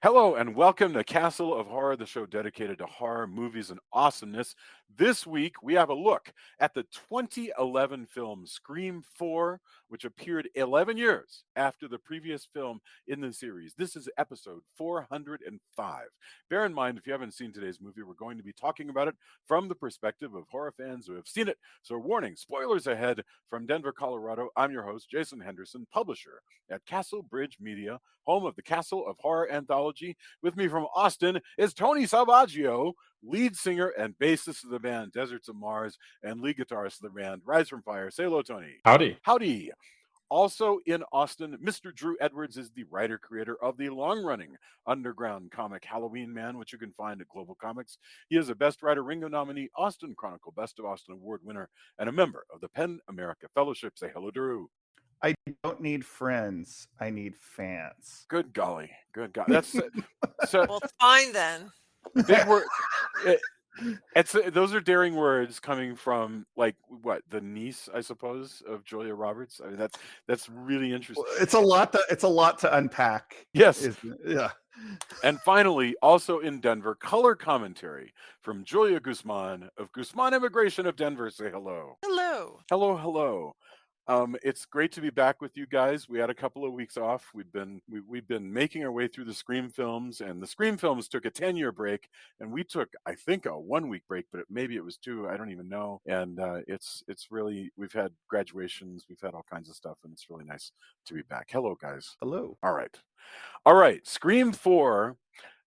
Hello and welcome to Castle of Horror, the show dedicated to horror movies and awesomeness. This week we have a look at the 2011 film Scream 4, which appeared 11 years after the previous film in the series. This is episode 405. Bear in mind, if you haven't seen today's movie, we're going to be talking about it from the perspective of horror fans who have seen it. So, warning, spoilers ahead. From Denver, Colorado, I'm your host, Jason Henderson, publisher at Castle Bridge Media, home of the Castle of Horror Anthology. With me from Austin is Tony Salvaggio, lead singer and bassist of the band Deserts of Mars, and lead guitarist of the band Rise from Fire. Say hello, Tony. Howdy. Howdy. Also in Austin, Mr. Drew Edwards is the writer-creator of the long-running underground comic Halloween Man, which you can find at Global Comics. He is a Best Writer Ringo nominee, Austin Chronicle Best of Austin Award winner, and a member of the PEN America Fellowship. Say hello, Drew. I don't need friends. I need fans. Good golly. Good golly. That's so. Well, fine then. Big word. Those are daring words coming from the niece, I suppose, of Julia Roberts. I mean, that's really interesting. It's a lot to unpack. Yes. Yeah. And finally, also in Denver, color commentary from Julia Guzman of Guzman Immigration of Denver. Say hello. Hello. Hello. It's great to be back with you guys. We had a couple of weeks off. We've been making our way through the Scream films, and the Scream films took a 10-year break, and we took, I think, a 1-week break, but maybe it was 2. I don't even know. And it's really, we've had graduations, we've had all kinds of stuff, and it's really nice to be back. Hello, guys. Hello. All right. Scream 4.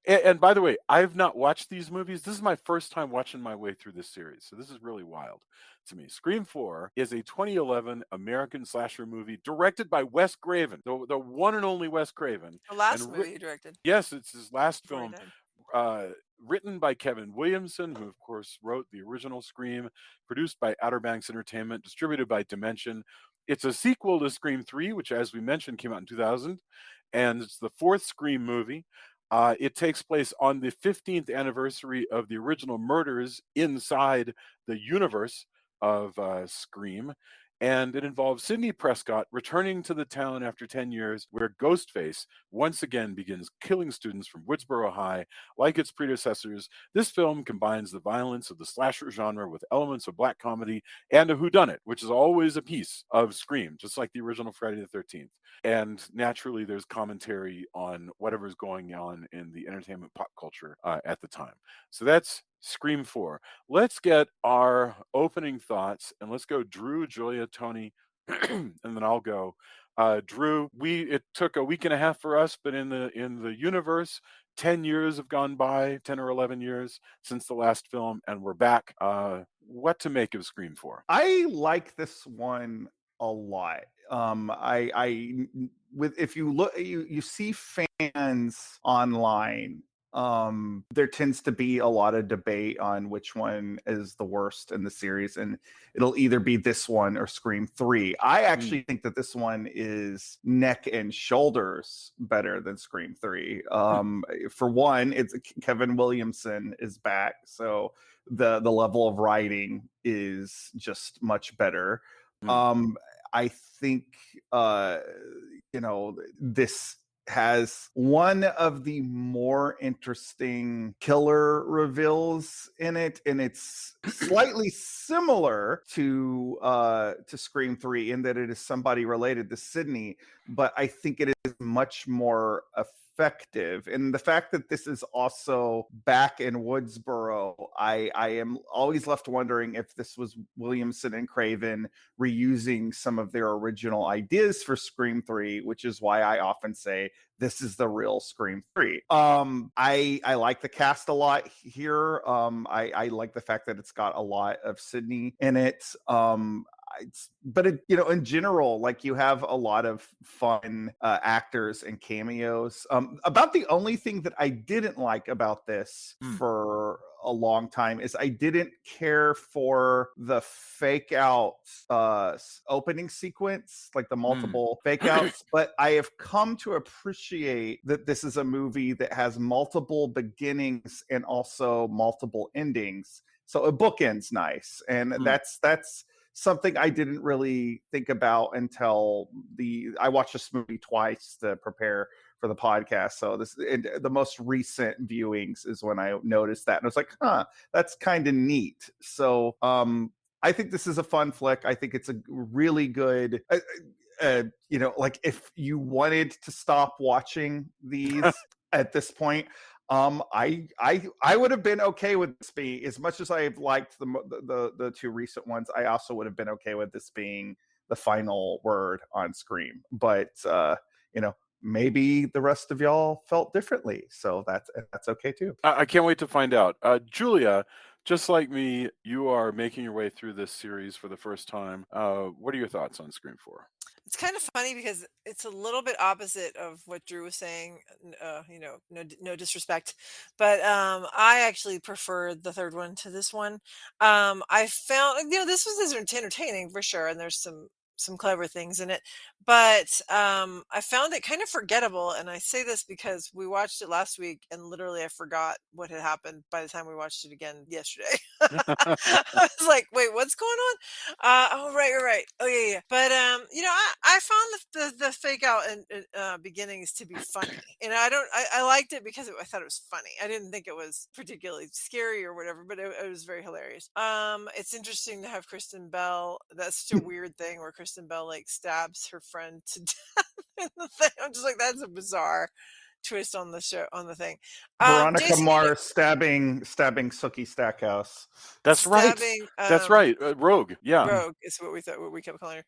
And by the way, I've not watched these movies. This is my first time watching my way through this series, so this is really wild to me. Scream 4 is a 2011 American slasher movie directed by Wes Craven, the one and only Wes Craven. The last movie he directed. Yes, it's his last Before he film. died. Written by Kevin Williamson, who of course wrote the original Scream, produced by Outer Banks Entertainment, distributed by Dimension. It's a sequel to Scream 3, which, as we mentioned, came out in 2000, and it's the 4th Scream movie. It takes place on the 15th anniversary of the original murders inside the universe of Scream. And it involves Sidney Prescott returning to the town after 10 years, where Ghostface once again begins killing students from Woodsboro High. Like its predecessors, this film combines the violence of the slasher genre with elements of black comedy and a whodunit, which is always a piece of Scream, just like the original Friday the 13th. And naturally, there's commentary on whatever's going on in the entertainment pop culture at the time. So that's Scream 4. Let's get our opening thoughts, and let's go Drew, Julia, Tony, and then I'll go. Drew, it took a week and a half for us, but in the universe, 10 years have gone by, 10 or 11 years since the last film, and we're back. What to make of Scream 4? I like this one a lot. If you look, you see fans online. There tends to be a lot of debate on which one is the worst in the series, and it'll either be this one or Scream 3. I actually think that this one is neck and shoulders better than Scream 3. For one, it's Kevin Williamson is back, so the level of writing is just much better. I think this has one of the more interesting killer reveals in it, and it's slightly similar to Scream 3 in that it is somebody related to Sidney, but I think it is much more effective. And the fact that this is also back in Woodsboro, I am always left wondering if this was Williamson and Craven reusing some of their original ideas for Scream 3, which is why I often say this is the real Scream 3. I like the cast a lot here. I like the fact that it's got a lot of Sidney in it. But in general, like, you have a lot of fun actors and cameos. About the only thing that I didn't like about this for a long time is I didn't care for the fake out opening sequence, like the multiple fake outs. But I have come to appreciate that this is a movie that has multiple beginnings and also multiple endings. So it bookends nice, and that's something I didn't really think about until I watched this movie twice to prepare for the podcast. So this, and the most recent viewings is when I noticed that, and I was like, huh, that's kind of neat. So I think this is a fun flick. I think it's a really good. Like if you wanted to stop watching these at this point, I would have been okay with this being, as much as I've liked the two recent ones, I also would have been okay with this being the final word on Scream. But maybe the rest of y'all felt differently, so that's okay too. I can't wait to find out. Julia, just like me, you are making your way through this series for the first time. What are your thoughts on Scream 4? It's kind of funny because it's a little bit opposite of what Drew was saying. No disrespect, but I actually prefer the third one to this one. I found this was entertaining for sure, and there's some clever things in it, but I found it kind of forgettable. And I say this because we watched it last week, and literally I forgot what had happened by the time we watched it again yesterday. I was like, wait, what's going on? Oh, right. Oh, yeah. But I found the fake out and beginnings to be funny, and I liked it because I thought it was funny. I didn't think it was particularly scary or whatever, but it was very hilarious. It's interesting to have Kristen Bell. That's such a weird thing where Kristen Bell like stabs her friend to death in the thing. I'm just like, that's a bizarre twist on the show, on the thing. Veronica Jason, Mars stabbing Sookie Stackhouse. That's right. stabbing, That's right. Rogue. Yeah. Rogue is what we kept calling her.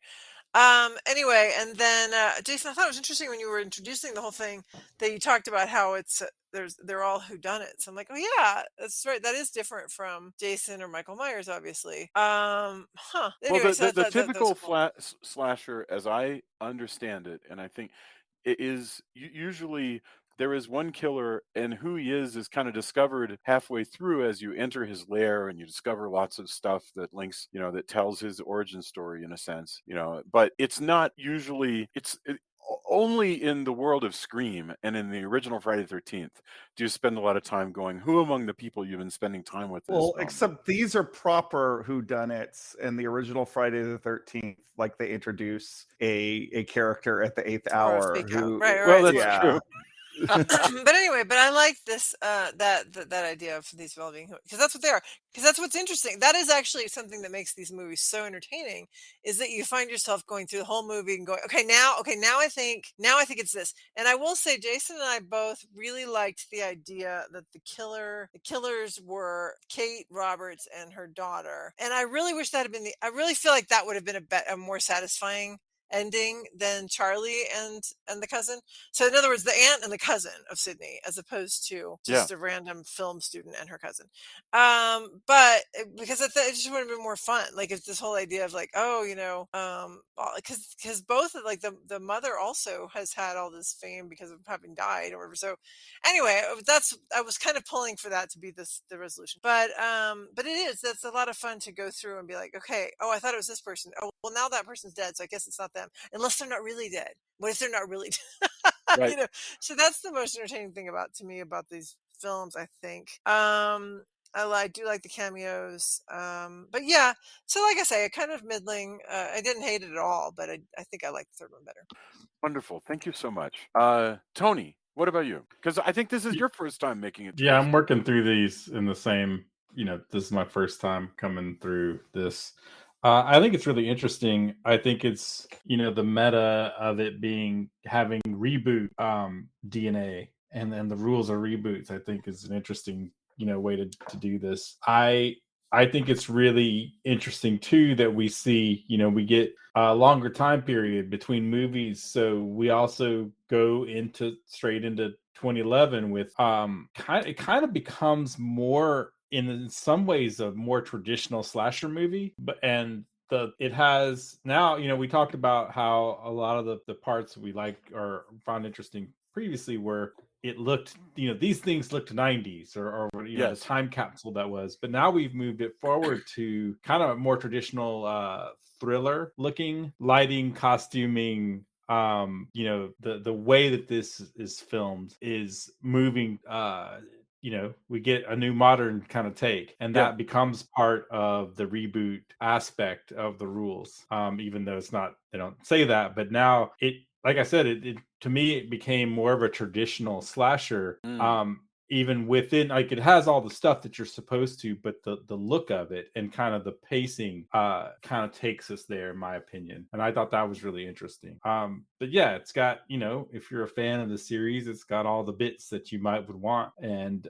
Anyway, and then Jason, I thought it was interesting when you were introducing the whole thing that you talked about how it's they're all whodunits. I'm like, oh yeah, that's right. That is different from Jason or Michael Myers, obviously. Well, Anyway, so the that was typical cool. slasher, as I understand it, and I think it is usually there is one killer, and who he is kind of discovered halfway through as you enter his lair, and you discover lots of stuff that links, that tells his origin story in a sense, But it's not usually only in the world of Scream and in the original Friday the 13th do you spend a lot of time going, who among the people you've been spending time with? Well, except these are proper whodunits. In the original Friday the 13th, like they introduce a character at the eighth Or a hour fake out. who, Right. Well, that's yeah. true. But anyway, but I like this that idea of these all being, because that's what they are. Because that's what's interesting. That is actually something that makes these movies so entertaining, is that you find yourself going through the whole movie and going, okay, now I think it's this. And I will say, Jason and I both really liked the idea that the killers were Kate Roberts and her daughter. And I really wish that had been I really feel like that would have been a more satisfying ending than Charlie and the cousin. So in other words, the aunt and the cousin of Sydney, as opposed to just a random film student and her cousin. But because it just would have been more fun. Like it's this whole idea of like, because both of like the mother also has had all this fame because of having died or whatever. So anyway, I was kind of pulling for that to be the resolution. But that's a lot of fun to go through and be like, okay, oh, I thought it was this person. Oh, well, now that person's dead, so I guess it's not them, unless they're not really dead. What if they're not really dead? Right. So that's the most entertaining thing about these films, I think. I do like the cameos, but yeah. So like I say, kind of middling. I didn't hate it at all, but I think I like the third one better. Wonderful. Thank you so much. Tony, what about you? Because I think this is your first time making it. Yeah, I'm working through these in the same, this is my first time coming through this. I think it's really interesting. I think it's, the meta of it having reboot DNA and then the rules of reboots, I think is an interesting, way to do this. I think it's really interesting too that we see, we get a longer time period between movies. So we also go straight into 2011 with it kind of becomes more in some ways a more traditional slasher movie, it has now, we talked about how a lot of the parts we like or found interesting previously were it looked, these things looked 90s or Yes. the time capsule that was, but now we've moved it forward to kind of a more traditional thriller looking lighting, costuming, the way that this is filmed is moving, we get a new modern kind of take, and that becomes part of the reboot aspect of the rules, even though it's not, they don't say that, but now like I said, it to me it became more of a traditional slasher. Mm. Even within, like, it has all the stuff that you're supposed to, but the look of it and kind of the pacing kind of takes us there, in my opinion. And I thought that was really interesting. But yeah, it's got, if you're a fan of the series, it's got all the bits that you might would want, and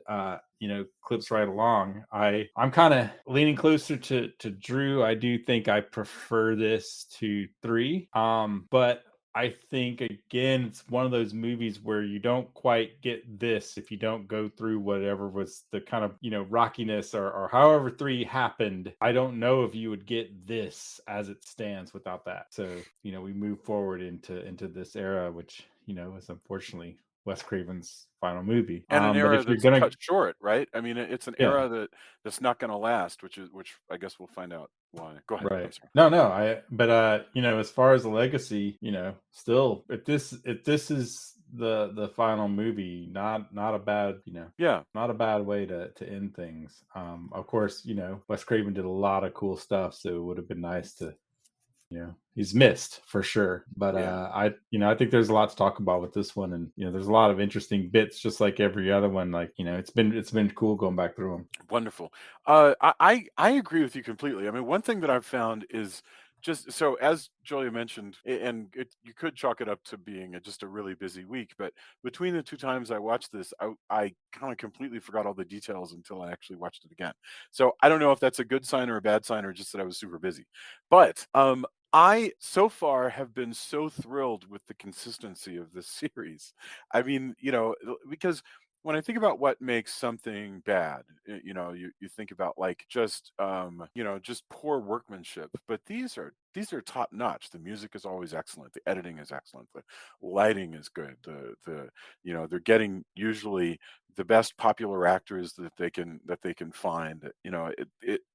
clips right along. I'm kind of leaning closer to Drew. I do think I prefer this to 3. But I think, again, it's one of those movies where you don't quite get this if you don't go through whatever was the kind of, rockiness, or however 3 happened. I don't know if you would get this as it stands without that. So, we move forward into this era, which, is unfortunately Wes Craven's final movie. And an But era if you're that's gonna, cut short, right? I mean, it's an yeah. era that's not going to last, which I guess we'll find out why. Go ahead. I'm Right. sorry. No, no, but as far as the legacy, still, if this is the final movie, not a bad, Yeah. not a bad way to end things. Of course, Wes Craven did a lot of cool stuff, so it would have been nice to, he's missed for sure. But Yeah. I think there's a lot to talk about with this one, and there's a lot of interesting bits, just like every other one. Like, it's been cool going back through them. Wonderful. I agree with you completely. I mean, one thing that I've found is just so, as Julia mentioned, and you could chalk it up to being just a really busy week, but between the two times I watched this, I kind of completely forgot all the details until I actually watched it again. So I don't know if that's a good sign or a bad sign, or just that I was super busy. But I so far have been so thrilled with the consistency of this series. I mean, because when I think about what makes something bad, you think about, like, just just poor workmanship. But these are top notch. The music is always excellent. The editing is excellent. The lighting is good. They're getting usually the best popular actors that they can find.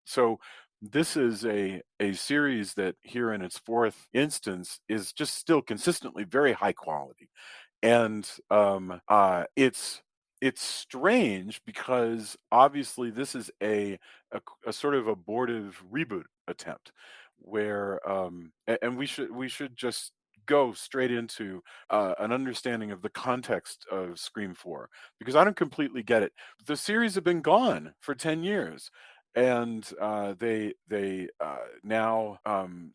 So this is a series that, here in its fourth instance, is just still consistently very high quality. And it's strange because obviously this is a sort of abortive reboot attempt, where and we should just go straight into an understanding of the context of Scream 4, because I don't completely get it. The series have been gone for 10 years, and they now,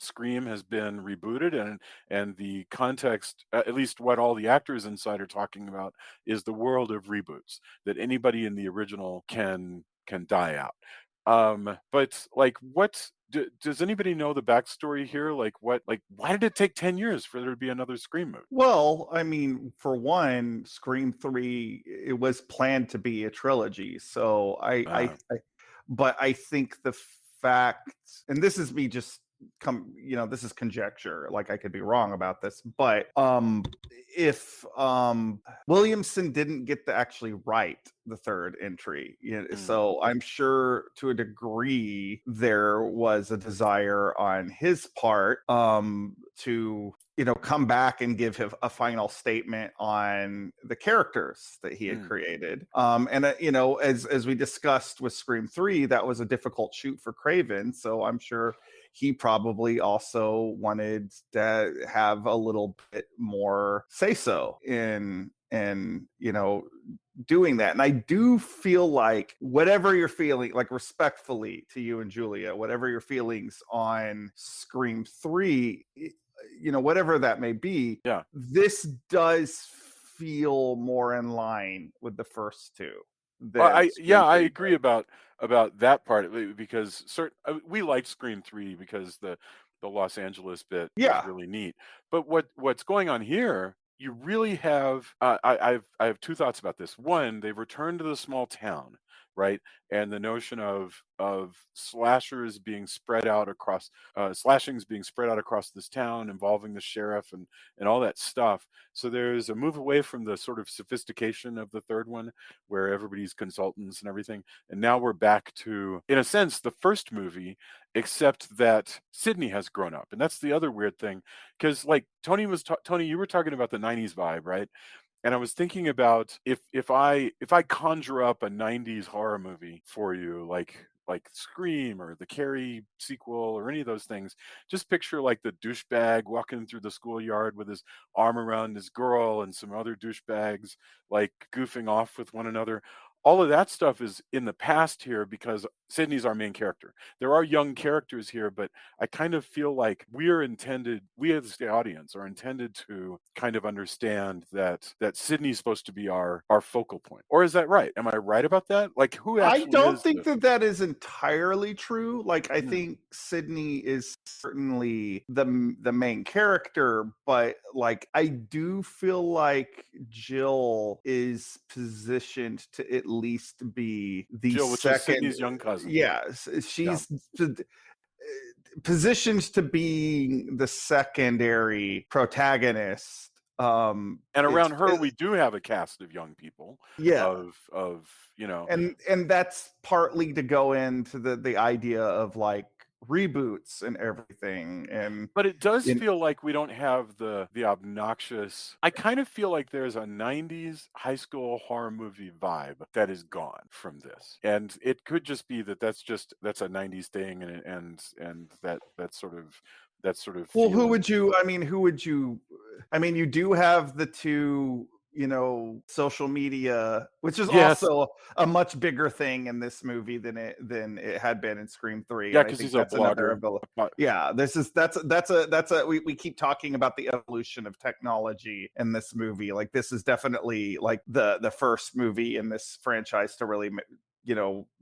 Scream has been rebooted, and the context, at least what all the actors inside are talking about, is the world of reboots, that anybody in the original can die out. But, like, does anybody know the backstory here? Like, why did it take 10 years for there to be another Scream movie? Well, I mean, for one, Scream 3, it was planned to be a trilogy. So Uh, but I think the fact, and this is me just this is conjecture, like I could be wrong about this, but if Williamson didn't get to actually write the third entry, mm, so I'm sure to a degree there was a desire on his part to come back and give him a final statement on the characters that he had mm, created. And as we discussed with Scream 3, that was a difficult shoot for Craven, so I'm sure he probably also wanted to have a little bit more say so in doing that. And I do feel like, whatever you're feeling, like, respectfully to you and Julia, whatever your feelings on Scream 3, whatever that may be, yeah. this does feel more in line with the first two Well, than yeah, Scream I 3 agree did. about that part of it, because we liked Scream 3 because the Los Angeles bit was Yeah. really neat. But what's going on here? You really have, I have two thoughts about this. One, they've returned to the small town, right? And the notion of slashers being spread out across, slashings being spread out across this town, involving the sheriff and all that stuff. So there's a move away from the sort of sophistication of the third one, where everybody's consultants and everything. And now we're back to, in a sense, the first movie, except that Sydney has grown up. And that's the other weird thing, because, like, Tony, you were talking about the 90s vibe, right? And I was thinking about, if I conjure up a 90s horror movie for you, like like Scream or the Carrie sequel or any of those things. Just picture like the douchebag walking through the schoolyard with his arm around his girl and some other douchebags like goofing off with one another. All of that stuff is in the past here because Sydney's our main character. There are young characters here, but I kind of feel like we as the audience are intended to kind of understand that Sydney's supposed to be our focal point. Or is that right? Am I right about that? Like, who I actually don't is think that is entirely true. Like, I Hmm. think Sydney is certainly the main character, but like, I do feel like Jill is positioned to at least be the Jill, which is second. Sydney's young cousin? Yes, Yeah. she's positioned to be the secondary protagonist. And It's around her, we do have a cast of young people yeah, of and that's partly to go into the idea of like reboots and everything, and but it does in, feel like we don't have the obnoxious. I kind of feel like there's a 90s high school horror movie vibe that is gone from this. And it could just be that's a 90s thing and that sort of well, feel is I mean, you do have the two, social media, which is yes. also a much bigger thing in this movie than it had been in Scream 3. Yeah, And I because think he's a that's another blogger. ability. Yeah, we keep talking about the evolution of technology in this movie. Like, this is definitely like the first movie in this franchise to really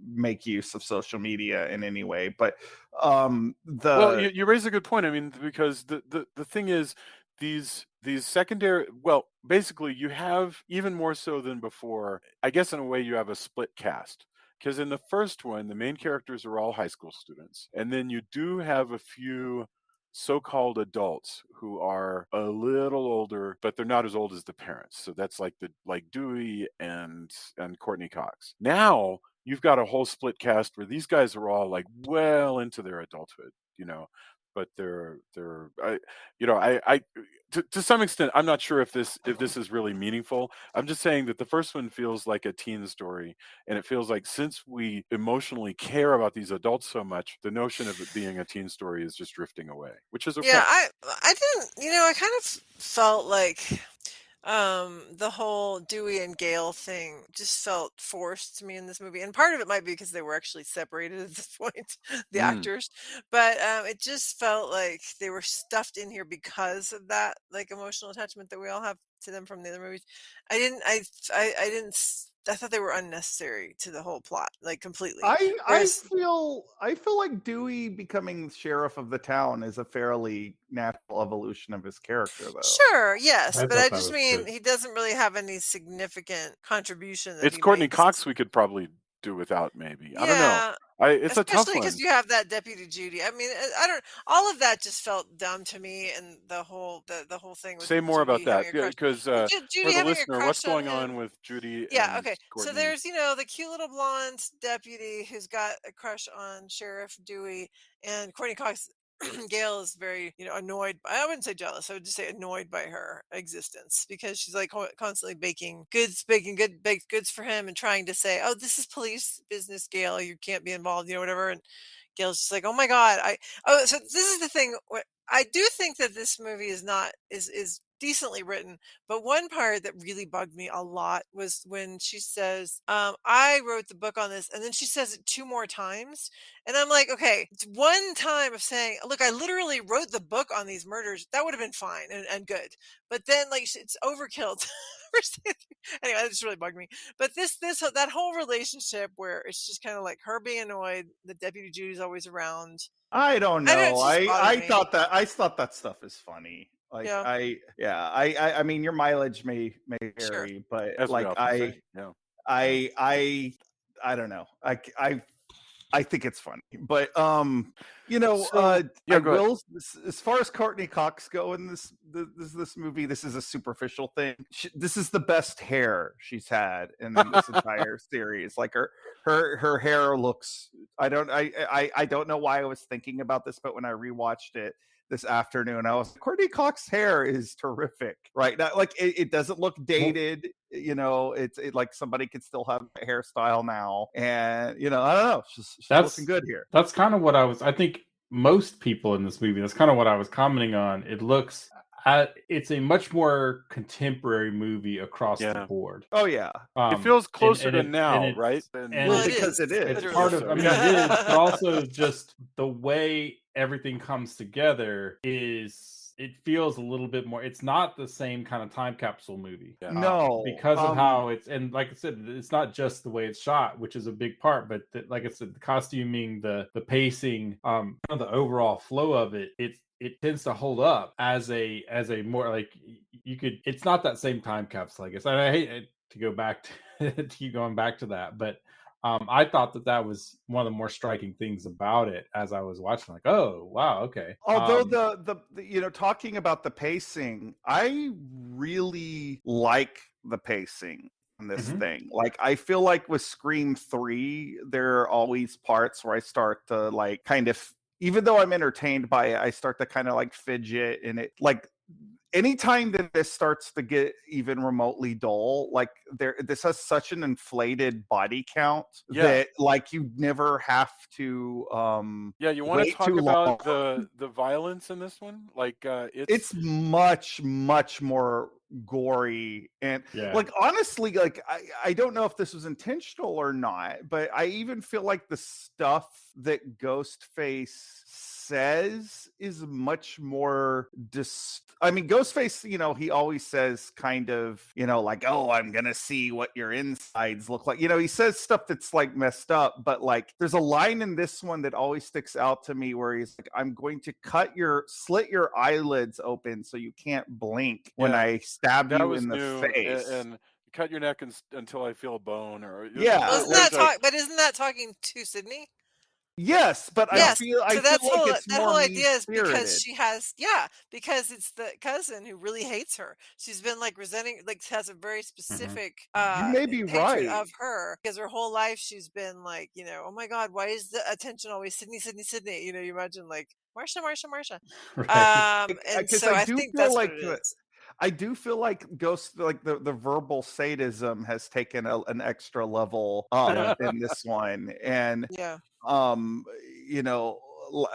make use of social media in any way. But Well, the you raise a good point. I mean, because the thing is, these secondary, well, basically, you have even more so than before. I guess in a way, you have a split cast. Because in the first one, the main characters are all high school students, and then you do have a few so-called adults who are a little older, but they're not as old as the parents. So that's like Dewey and Courtney Cox. Now you've got a whole split cast where these guys are all like well into their adulthood, but I to some extent I'm not sure if this is really meaningful. I'm just saying that the first one feels like a teen story, and it feels like since we emotionally care about these adults so much, the notion of it being a teen story is just drifting away, which is okay. Yeah, I didn't, I kind of felt like the whole Dewey and Gale thing just felt forced to me in this movie. And part of it might be because they were actually separated at this point, the Mm. actors. But it just felt like they were stuffed in here because of that like emotional attachment that we all have to them from the other movies. I didn't I didn't I thought they were unnecessary to the whole plot, like completely. I Whereas feel like Dewey becoming sheriff of the town is a fairly natural evolution of his character, though. sure, yes, I but I thought that just was mean good. he doesn't really have any significant contribution that It's he Courtney makes. Cox we could probably do without, maybe. I don't know. Yeah, It's a tough especially because one. you have that Deputy Judy. I mean, I don't. All of that just felt dumb to me, and the whole thing with Say more about Judy that, having a crush. because Well, for Judy the having a listener, what's crush on going on him. with Judy Yeah, and okay. So Courtney? there's, the cute little blonde deputy who's got a crush on Sheriff Dewey, and Courtney Cox. Gail is very, annoyed. I wouldn't say jealous. I would just say annoyed by her existence because she's like constantly baking good baked goods for him and trying to say, "Oh, this is police business, Gail. You can't be involved," whatever. And Gail's just like, "Oh my god, so this is the thing. I do think that this movie is decently written, but one part that really bugged me a lot was when she says, "I wrote the book on this," and then she says it two more times, and I'm like, "Okay, it's one time of saying, look, I literally wrote the book on these murders. That would have been fine and good, but then like it's overkill." Anyway, that just really bugged me. But that whole relationship where it's just kind of like her being annoyed, the Deputy Judy's always around. I don't I don't. know. It just bothered me. I thought that stuff is funny. Like, Yeah, I mean, your mileage may sure. vary, but As we like often say, yeah. I don't know. I think it's funny, but You know, So yeah, I go ahead. will. As far as Courtney Cox go in this movie, this is a superficial thing. This is the best hair she's had in this entire series. Like her hair looks. I don't know why I was thinking about this, but when I rewatched it this afternoon, I was Courtney Cox's hair is terrific right now. Like it doesn't look dated. You know, it's like somebody could still have a hairstyle now, and you know, I don't know. She's looking good here. That's kind of what I think most people in this movie, that's kind of what I was commenting on. It looks it's a much more contemporary movie across the Yeah. board. Oh yeah, It feels closer to and now, it's- right? and Well, well, it because is. it is. it's Literally. part of, I mean, Yeah. it is, but also just the way everything comes together it feels a little bit more, it's not the same kind of time capsule movie. Yeah. No, Because of how it's, and like I said, it's not just the way it's shot, which is a big part, but like I said, the costuming, the pacing, kind of the overall flow of it tends to hold up as a more like you could, it's not that same time capsule, I guess. And I hate to go back to keep going back to that, but I thought that was one of the more striking things about it as I was watching. Like, oh wow, okay. although the you know, talking about the pacing, I really like the pacing on this Mhm. thing. Like I feel like with Scream 3, there are always parts where I start to like kind of, even though I'm entertained by it, I start to kind of like fidget in it. Like anytime that this starts to get even remotely dull, like this has such an inflated body count Yeah. that like you never have to Yeah, you want to wait talk too long. about the violence in this one? Like It's much more gory, and Yeah. like honestly, like I don't know if this was intentional or not, but I even feel like the stuff that Ghostface says is much more I mean, Ghostface, you know, he always says kind of, you know, like, oh, I'm gonna see what your insides look like. You know, he says stuff that's like messed up, but like there's a line in this one that always sticks out to me where he's like, I'm going to slit your eyelids open so you can't blink when Yeah, I stab that you was in the new, face. and cut your neck until I feel a bone, or Yeah, Well, isn't there's that but isn't that talking to Sydney? yes, but I Yes. feel So that's like it's that more whole idea is because mean-spirited. she has because it's the cousin who really hates her. She's been like resenting, like has a very specific You may be hatred right. of her because her whole life she's been like, you know, oh my God, why is the attention always Sydney, Sydney, Sydney? You know, you imagine like Marsha, Marsha, Marsha. Right. And Because so I I do think feel that's what like it is. I do feel like Ghost, like the verbal sadism has taken an extra level Yeah. in this one, and Yeah. um, you know,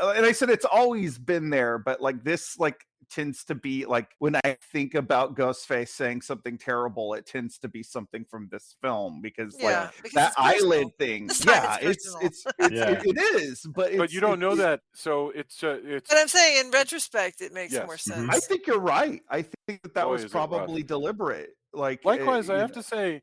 and I said it's always been there, but like this, like tends to be like when I think about Ghostface saying something terrible, it tends to be something from this film because like Yeah. Because that it's personal. eyelid thing, This time yeah, it's personal. Yeah. it is, but but you don't know that, so it's But I'm saying in retrospect it makes more yes. Mhm. I sense. think you're right. I think that Boy, was is it rough. probably deliberate. Like, Likewise, I you have know, to say,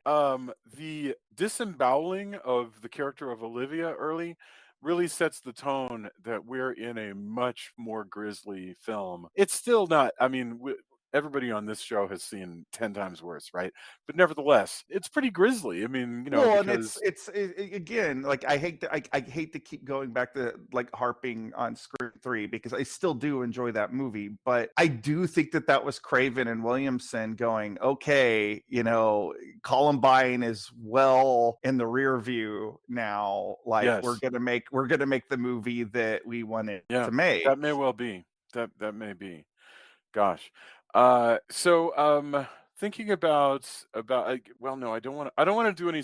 the disemboweling of the character of Olivia early really sets the tone that we're in a much more grisly film. It's still not, I mean, everybody on this show has seen 10 times worse, right? But nevertheless, it's pretty grisly. I mean, you know, well, and because again, like I hate to keep going back to like harping on Scream 3 because I still do enjoy that movie, but I do think that that was Craven and Williamson going, okay, you know, Columbine is well in the rear view now. Like yes, we're gonna make the movie that we wanted yeah, to make. that may well be. That may be. Gosh. Thinking about well, no, I don't want to do any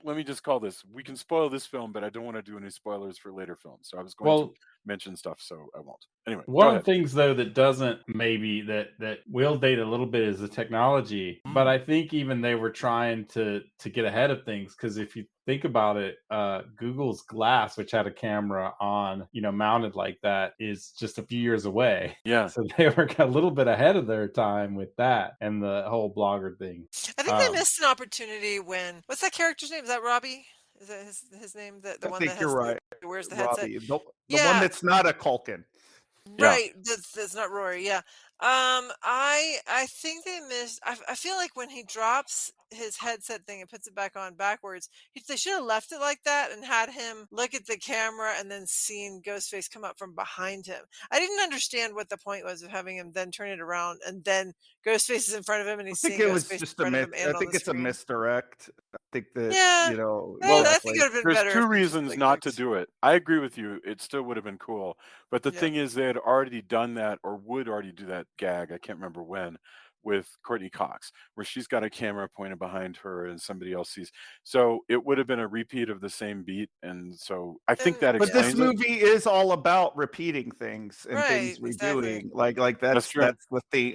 let me just call this. We can spoil this film, but I don't want to do any spoilers for later films. So I was going to Well, mention stuff, so I won't. Anyway, go one of ahead. the things though that doesn't, maybe that will date a little bit, is the technology. But I think even they were trying to get ahead of things, because if you think about it, Google's Glass, which had a camera on, you know, mounted like that, is just a few years away. Yeah. So they were a little bit ahead of their time with that and the whole blogger thing. I think they missed an opportunity when what's that character's name? Is that Robbie? Is that his name? The I one think that you're has right, wears the headset? Robbie. The one Yeah, that's not a Culkin. Yeah. right. That's not Rory. Yeah. I think they missed. I feel like when he drops his headset thing and puts it back on backwards, they should have left it like that and had him look at the camera and then seen Ghostface come up from behind him. I didn't understand what the point was of having him then turn it around and then Ghostface is in front of him and I he's think seeing it was Ghostface in just front of him I and on think the it's a screen. misdirect. I think that, Yeah, Well, I think exactly. it would have been there's better if two they just reasons like not to looked. do it. I agree with you. It still would have been cool. But the Yeah. thing is, they had already done that or would already do that gag. I can't remember when with Courtney Cox, where she's got a camera pointed behind her and somebody else sees. So it would have been a repeat of the same beat. And so I think And that But this explains it. movie is all about repeating things and right, things exactly. redoing. Like That's true. that's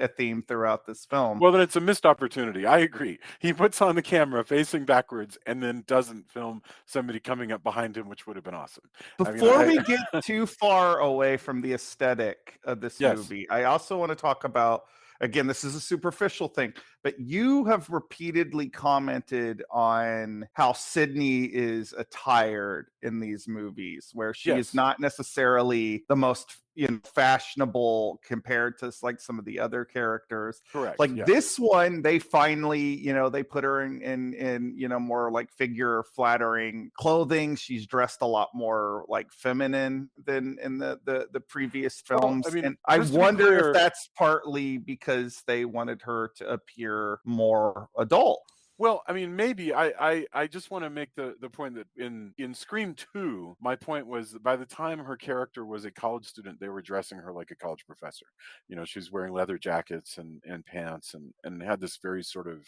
a theme throughout this film. Well, then it's a missed opportunity. I agree. He puts on the camera facing backwards and then doesn't film somebody coming up behind him, which would have been awesome. I mean, Before we get too far away from the aesthetic of this yes, movie, I also want to talk about, again, this is a superficial thing, but you have repeatedly commented on how Sydney is attired in these movies, where she is yes, not necessarily the most fashionable compared to like some of the other characters. correct. Like Yeah. this one, they finally, they put her in more like figure flattering clothing. She's dressed a lot more like feminine than in the previous Well, I films. mean, And I just to be wonder if clear, that's partly because they wanted her to appear more adult. well, I mean, maybe I just want to make the point that in Scream 2, my point was that by the time her character was a college student, they were dressing her like a college professor. You know, she's wearing leather jackets and pants and had this very sort of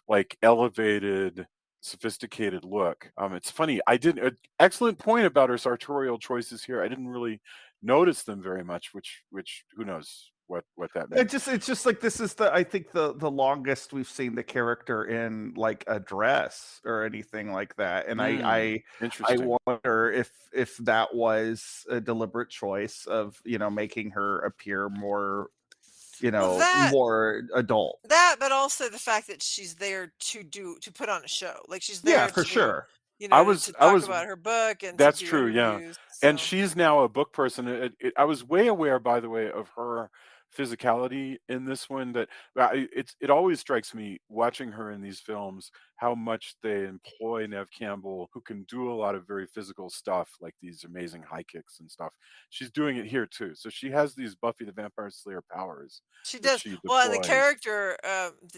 like elevated sophisticated look. It's funny. I didn't excellent point about her sartorial choices here. I didn't really notice them very much, which who knows what that means. It's just like this is I think the longest we've seen the character in like a dress or anything like that. And I Interesting. wonder if that was a deliberate choice of, making her appear more, Well, that more adult. but also the fact that she's there to put on a show. Like she's Yeah, there for to, sure. I to was I talk was about her book and to That's do true, yeah. interviews. And So she's now a book person. I was way aware, by the way, of her physicality in this one. That it always strikes me watching her in these films how much they employ Nev Campbell, who can do a lot of very physical stuff, like these amazing high kicks and stuff. She's doing it here too. So she has these Buffy the Vampire Slayer powers she that does she well, and the deploys. character,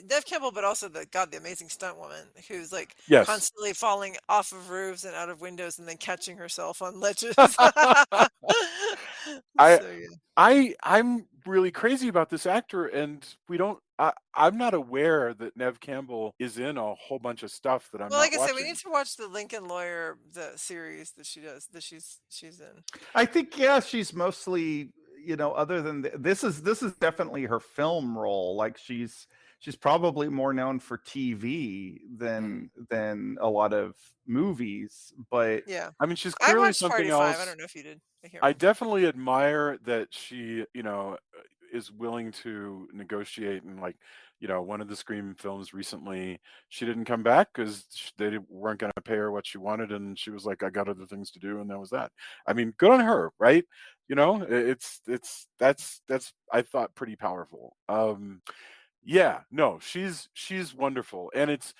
Dev Campbell, but also the amazing stunt woman who's like Yes. constantly falling off of roofs and out of windows and then catching herself on ledges. I So yeah. I'm really crazy about this actor, and we don't. I'm not aware that Nev Campbell is in a whole bunch of stuff that I'm Well, like not I said, we need watching. to watch the Lincoln Lawyer, the series that she does, that she's in. I think, yeah, she's mostly, other than this is definitely her film role. Like she's probably more known for TV Mm. than a lot of movies. But Yeah. I mean, she's I clearly watched something Party of Five. I else. don't know if you did. I can't I remember. definitely admire that she, is willing to negotiate and like, one of the Scream films recently, she didn't come back because weren't going to pay her what she wanted, and she was like, "I got other things to do," and that was that. I mean, good on her, right? That's I thought pretty powerful. Yeah, no, she's wonderful, and it's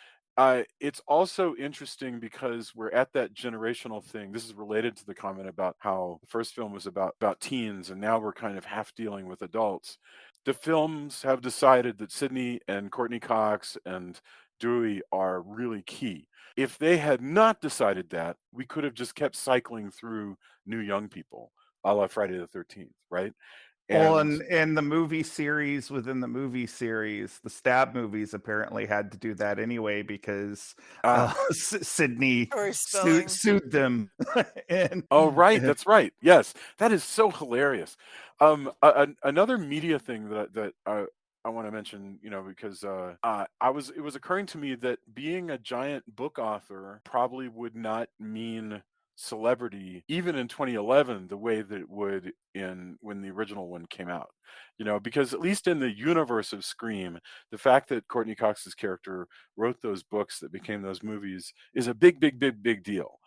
also interesting because we're at that generational thing. This is related to the comment about how the first film was about teens, and now we're kind of half dealing with adults. The films have decided that Sydney and Courtney Cox and Dewey are really key. If they had not decided that, we could have just kept cycling through new young people, a la Friday the 13th, right? well, And and the movie series within the movie series, the Stab movies apparently had to do that anyway because ah, Sydney Tori Spelling. sued them. and oh, right, that's right. Yes, that is so hilarious. Another media thing that I want to mention, because it was occurring to me that being a giant book author probably would not mean celebrity even in 2011 the way that it would in when the original one came out. Because at least in the universe of Scream, the fact that Courtney Cox's character wrote those books that became those movies is a big, big, big, big deal.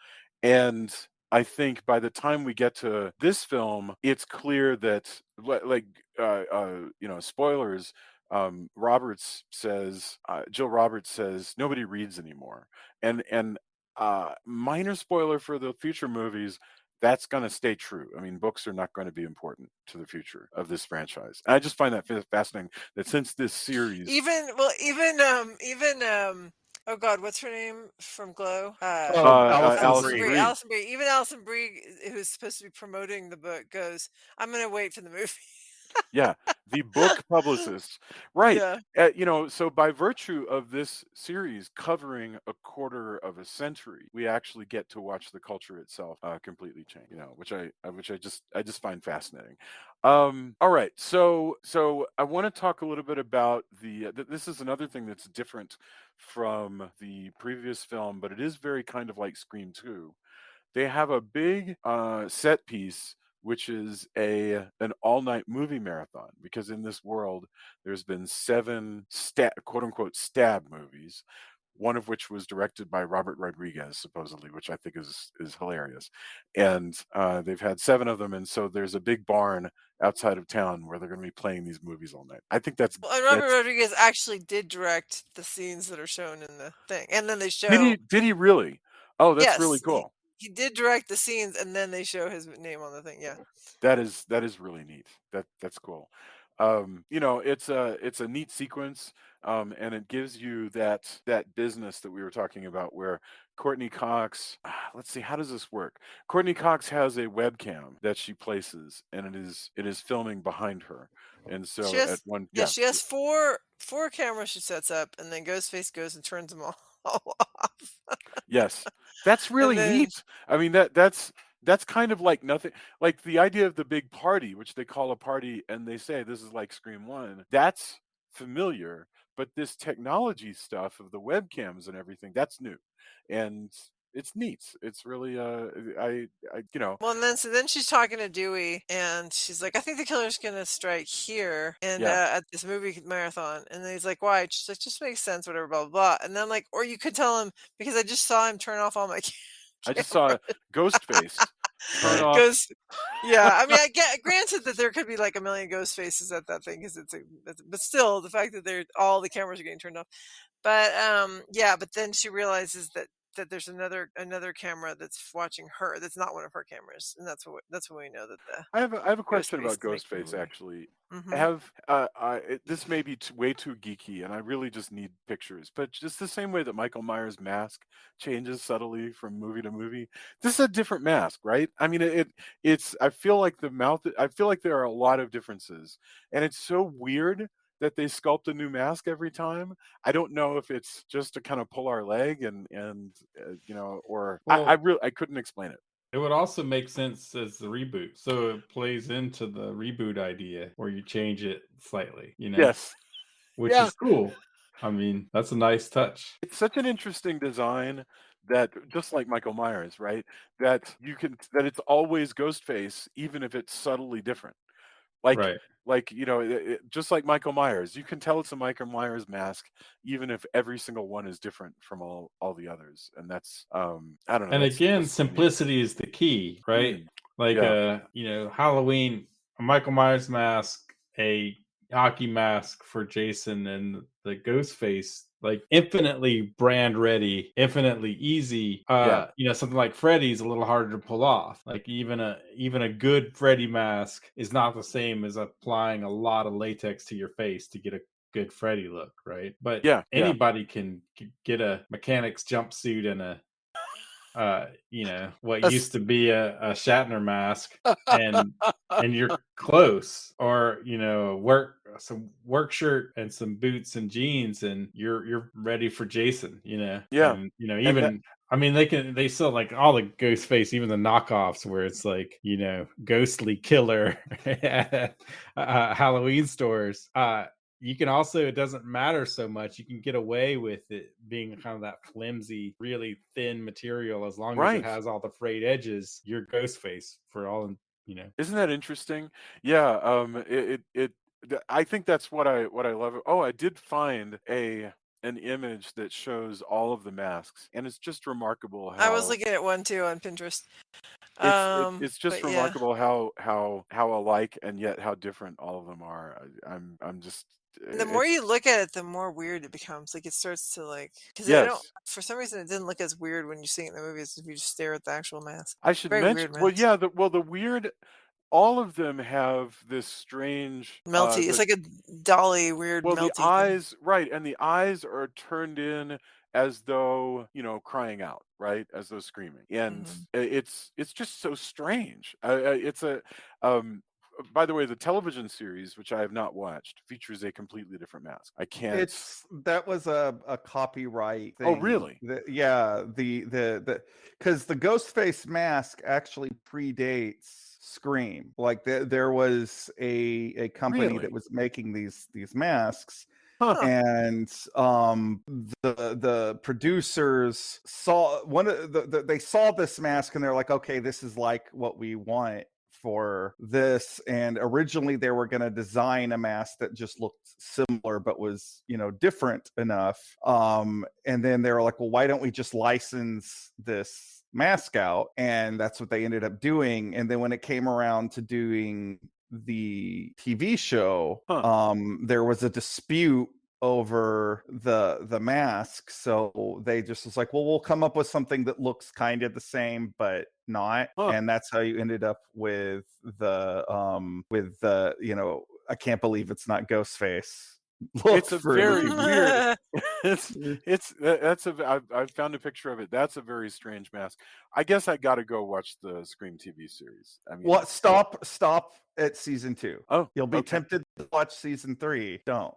And I think by the time we get to this film, it's clear that like spoilers. Jill Roberts says nobody reads anymore, and minor spoiler for the future movies. That's going to stay true. I mean, books are not going to be important to the future of this franchise. And I just find that fascinating that since this series, Even oh God, what's her name from Glow? Oh, Alison Alison Brie. Brie. Alison Brie. Even Alison Brie, who's supposed to be promoting the book, goes, "I'm gonna wait for the movie." Yeah, the book publicist. Right. Yeah. So by virtue of this series covering a quarter of a century, we actually get to watch the culture itself completely change. Which I just find fascinating. All right, so I want to talk a little bit about this is another thing that's different from the previous film, but it is very kind of like Scream 2. They have a big set piece, which is an all-night movie marathon, because in this world there's been 7 quote unquote stab movies, one of which was directed by Robert Rodriguez, supposedly, which I think is hilarious. And they've had 7 of them, and so there's a big barn outside of town where they're going to be playing these movies all night. I think that's Well, and Robert that's Rodriguez actually did direct the scenes that are shown in the thing, and then they did he really? Oh, that's really yes, cool. he did direct the scenes, and then they show his name on the thing. Yeah. That is really neat. That's cool. It's a neat sequence, and it gives you that business that we were talking about, where Courtney Cox. Let's see, how does this work? Courtney Cox has a webcam that she places, and it is filming behind her, and She so at has one, yeah, yeah, she has four cameras she sets up, and then Ghostface goes and turns them all off. yes, that's And really then neat. I mean, that's kind of like nothing, like the idea of the big party, which they call a party, and they say this is like Scream 1. That's familiar, but this technology stuff of the webcams and everything, that's new, and it's neat. It's really I well, and then so then she's talking to Dewey, and she's like, "I think the killer's gonna strike here and yeah. at this movie marathon." And then he's like, "Why?" She's like, "Just makes sense, whatever, blah blah blah." And then like, or you could tell him because I just saw him turn off all my I just camera. saw Ghostface turn Right. off. Goes, yeah. I mean, I get granted that there could be like a million ghost faces at that thing because but still, the fact that all the cameras are getting turned off. But yeah. But then she realizes that there's another camera that's watching her. That's not one of her cameras, and that's when we know that the I have a ghost question face about is making the Ghostface, movie. actually. Hmm. This may be way too geeky, and I really just need pictures. But just the same way that Michael Myers' mask changes subtly from movie to movie, this is a different mask, right? I mean, it's. I feel like the mouth. I feel like there are a lot of differences, and it's so weird that they sculpt a new mask every time. I don't know if it's just to kind of pull our leg, or I Well, really I couldn't explain it. it would also make sense as the reboot. So it plays into the reboot idea where you change it slightly, Yes. which Yeah. is cool. I mean, that's a nice touch. It's such an interesting design that, just like Michael Myers, right? That it's always Ghostface, even if it's subtly different. Like Right. just like Michael Myers, you can tell it's a Michael Myers mask, even if every single one is different from all the others. And that's I don't know. And again, That's really neat. simplicity is the key, right? Mm, Like yeah, Halloween, a Michael Myers mask, a hockey mask for Jason, and the ghost face, like infinitely brand ready, infinitely easy. yeah. Something like Freddy's a little harder to pull off. Like even a good Freddy mask is not the same as applying a lot of latex to your face to get a good Freddy look, right? But Yeah, yeah. anybody can get a mechanic's jumpsuit and what That's- used to be a Shatner mask, and you're close, or some work shirt and some boots and jeans, and you're ready for Jason. yeah. And And that even I mean they sell like all the ghost face, even the knockoffs where it's like ghostly killer Halloween stores. You can also, it doesn't matter so much. You can get away with it being kind of that flimsy, really thin material as long as it right. has all the frayed edges. You're Ghostface for all. Isn't that interesting? Yeah, I think that's what I love. Oh, I did find an image that shows all of the masks, and it's just remarkable I was how looking at one too on Pinterest. it's just But yeah. remarkable how alike and yet how different all of them are. I'm just The more it's you look at it, the more weird it becomes. Like it starts to because I don't. yes. For some reason, it didn't look as weird when you see it in the movies if you just stare at the actual mask. I should Very mention weird well, mask. yeah, the weird all of them have this strange Melty. It's like a dolly, weird well, the melty thing. eyes, right, and the eyes are turned in as though, crying out, right, as though screaming, and Hmm. it's just so strange. It's a, um, by the way, the television series, which I have not watched, features a completely different mask. I can't. That was a copyright Oh, thing. really? Yeah, the because the Ghostface mask actually predates Scream. Like there was a company that Really? was making these masks, Huh? Huh. and the producers saw one of they saw this mask and they're like, okay, this is like what we want for this. And originally they were going to design a mask that just looked similar but was different enough. And then they were like, well, why don't we just license this mask out? And that's what they ended up doing. And then when it came around to doing the TV show, Huh? there was a dispute over the mask, so they just was like, well, we'll come up with something that looks kind of the same but not. Huh? And that's how you ended up with the I can't believe it's not Ghostface look It's a for the very weird. TV. I've found a picture of it. That's a very strange mask. I guess I got to go watch the Scream TV series. I mean, What? Stop at season 2. oh, You'll be okay. tempted to watch season 3. Don't.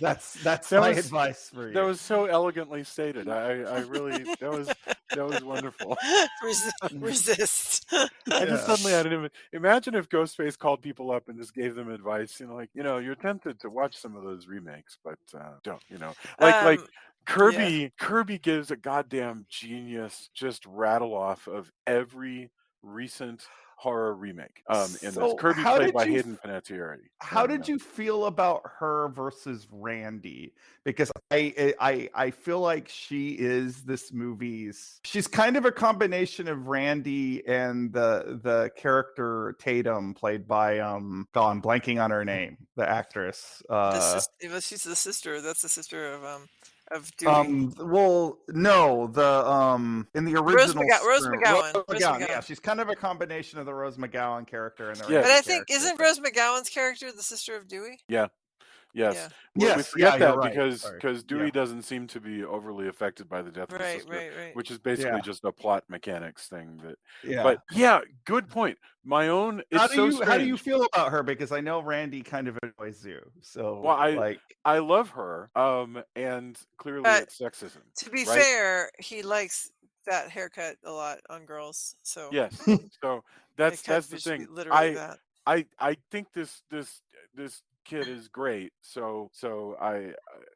That's That my was advice for that you. was so elegantly stated. I really that was wonderful. Resist. I just Yeah. suddenly had an imagine if Ghostface called people up and just gave them advice, like, you're tempted to watch some of those remakes, but don't, like Yeah. Kirby gives a goddamn genius just rattle off of every recent horror remake in this. So Kirby played by Hayden Panettiere. how And did you feel about her versus Randy? Because I feel like she is this movie's. She's kind of a combination of Randy and the character Tatum, played by I'm blanking on her name, the actress. She's the sister. That's the sister of Dewey. Well, no, the in the original Rose Scream, McGowan. Rose Rose McGowan. Yeah, McGowan. she's kind of a combination of the Rose McGowan character and the Yeah. But Randy I think character. isn't Rose McGowan's character the sister of Dewey? yeah. Yes. Yeah. We Yes, forget yeah, you're that right. because Sorry. Dewey Yeah. doesn't seem to be overly affected by the death of his Right, sister, right. which is basically Yeah. just a plot mechanics thing. Yeah. But yeah, good point. My own, How it's do so you feel strange. about her? Because I know Randy kind of annoys you. So Well, like, I love her, and clearly But it's sexism, to be right? fair, he likes that haircut a lot on girls. So Yes. So it that's could the just be thing. literally that. I think this kid is great. So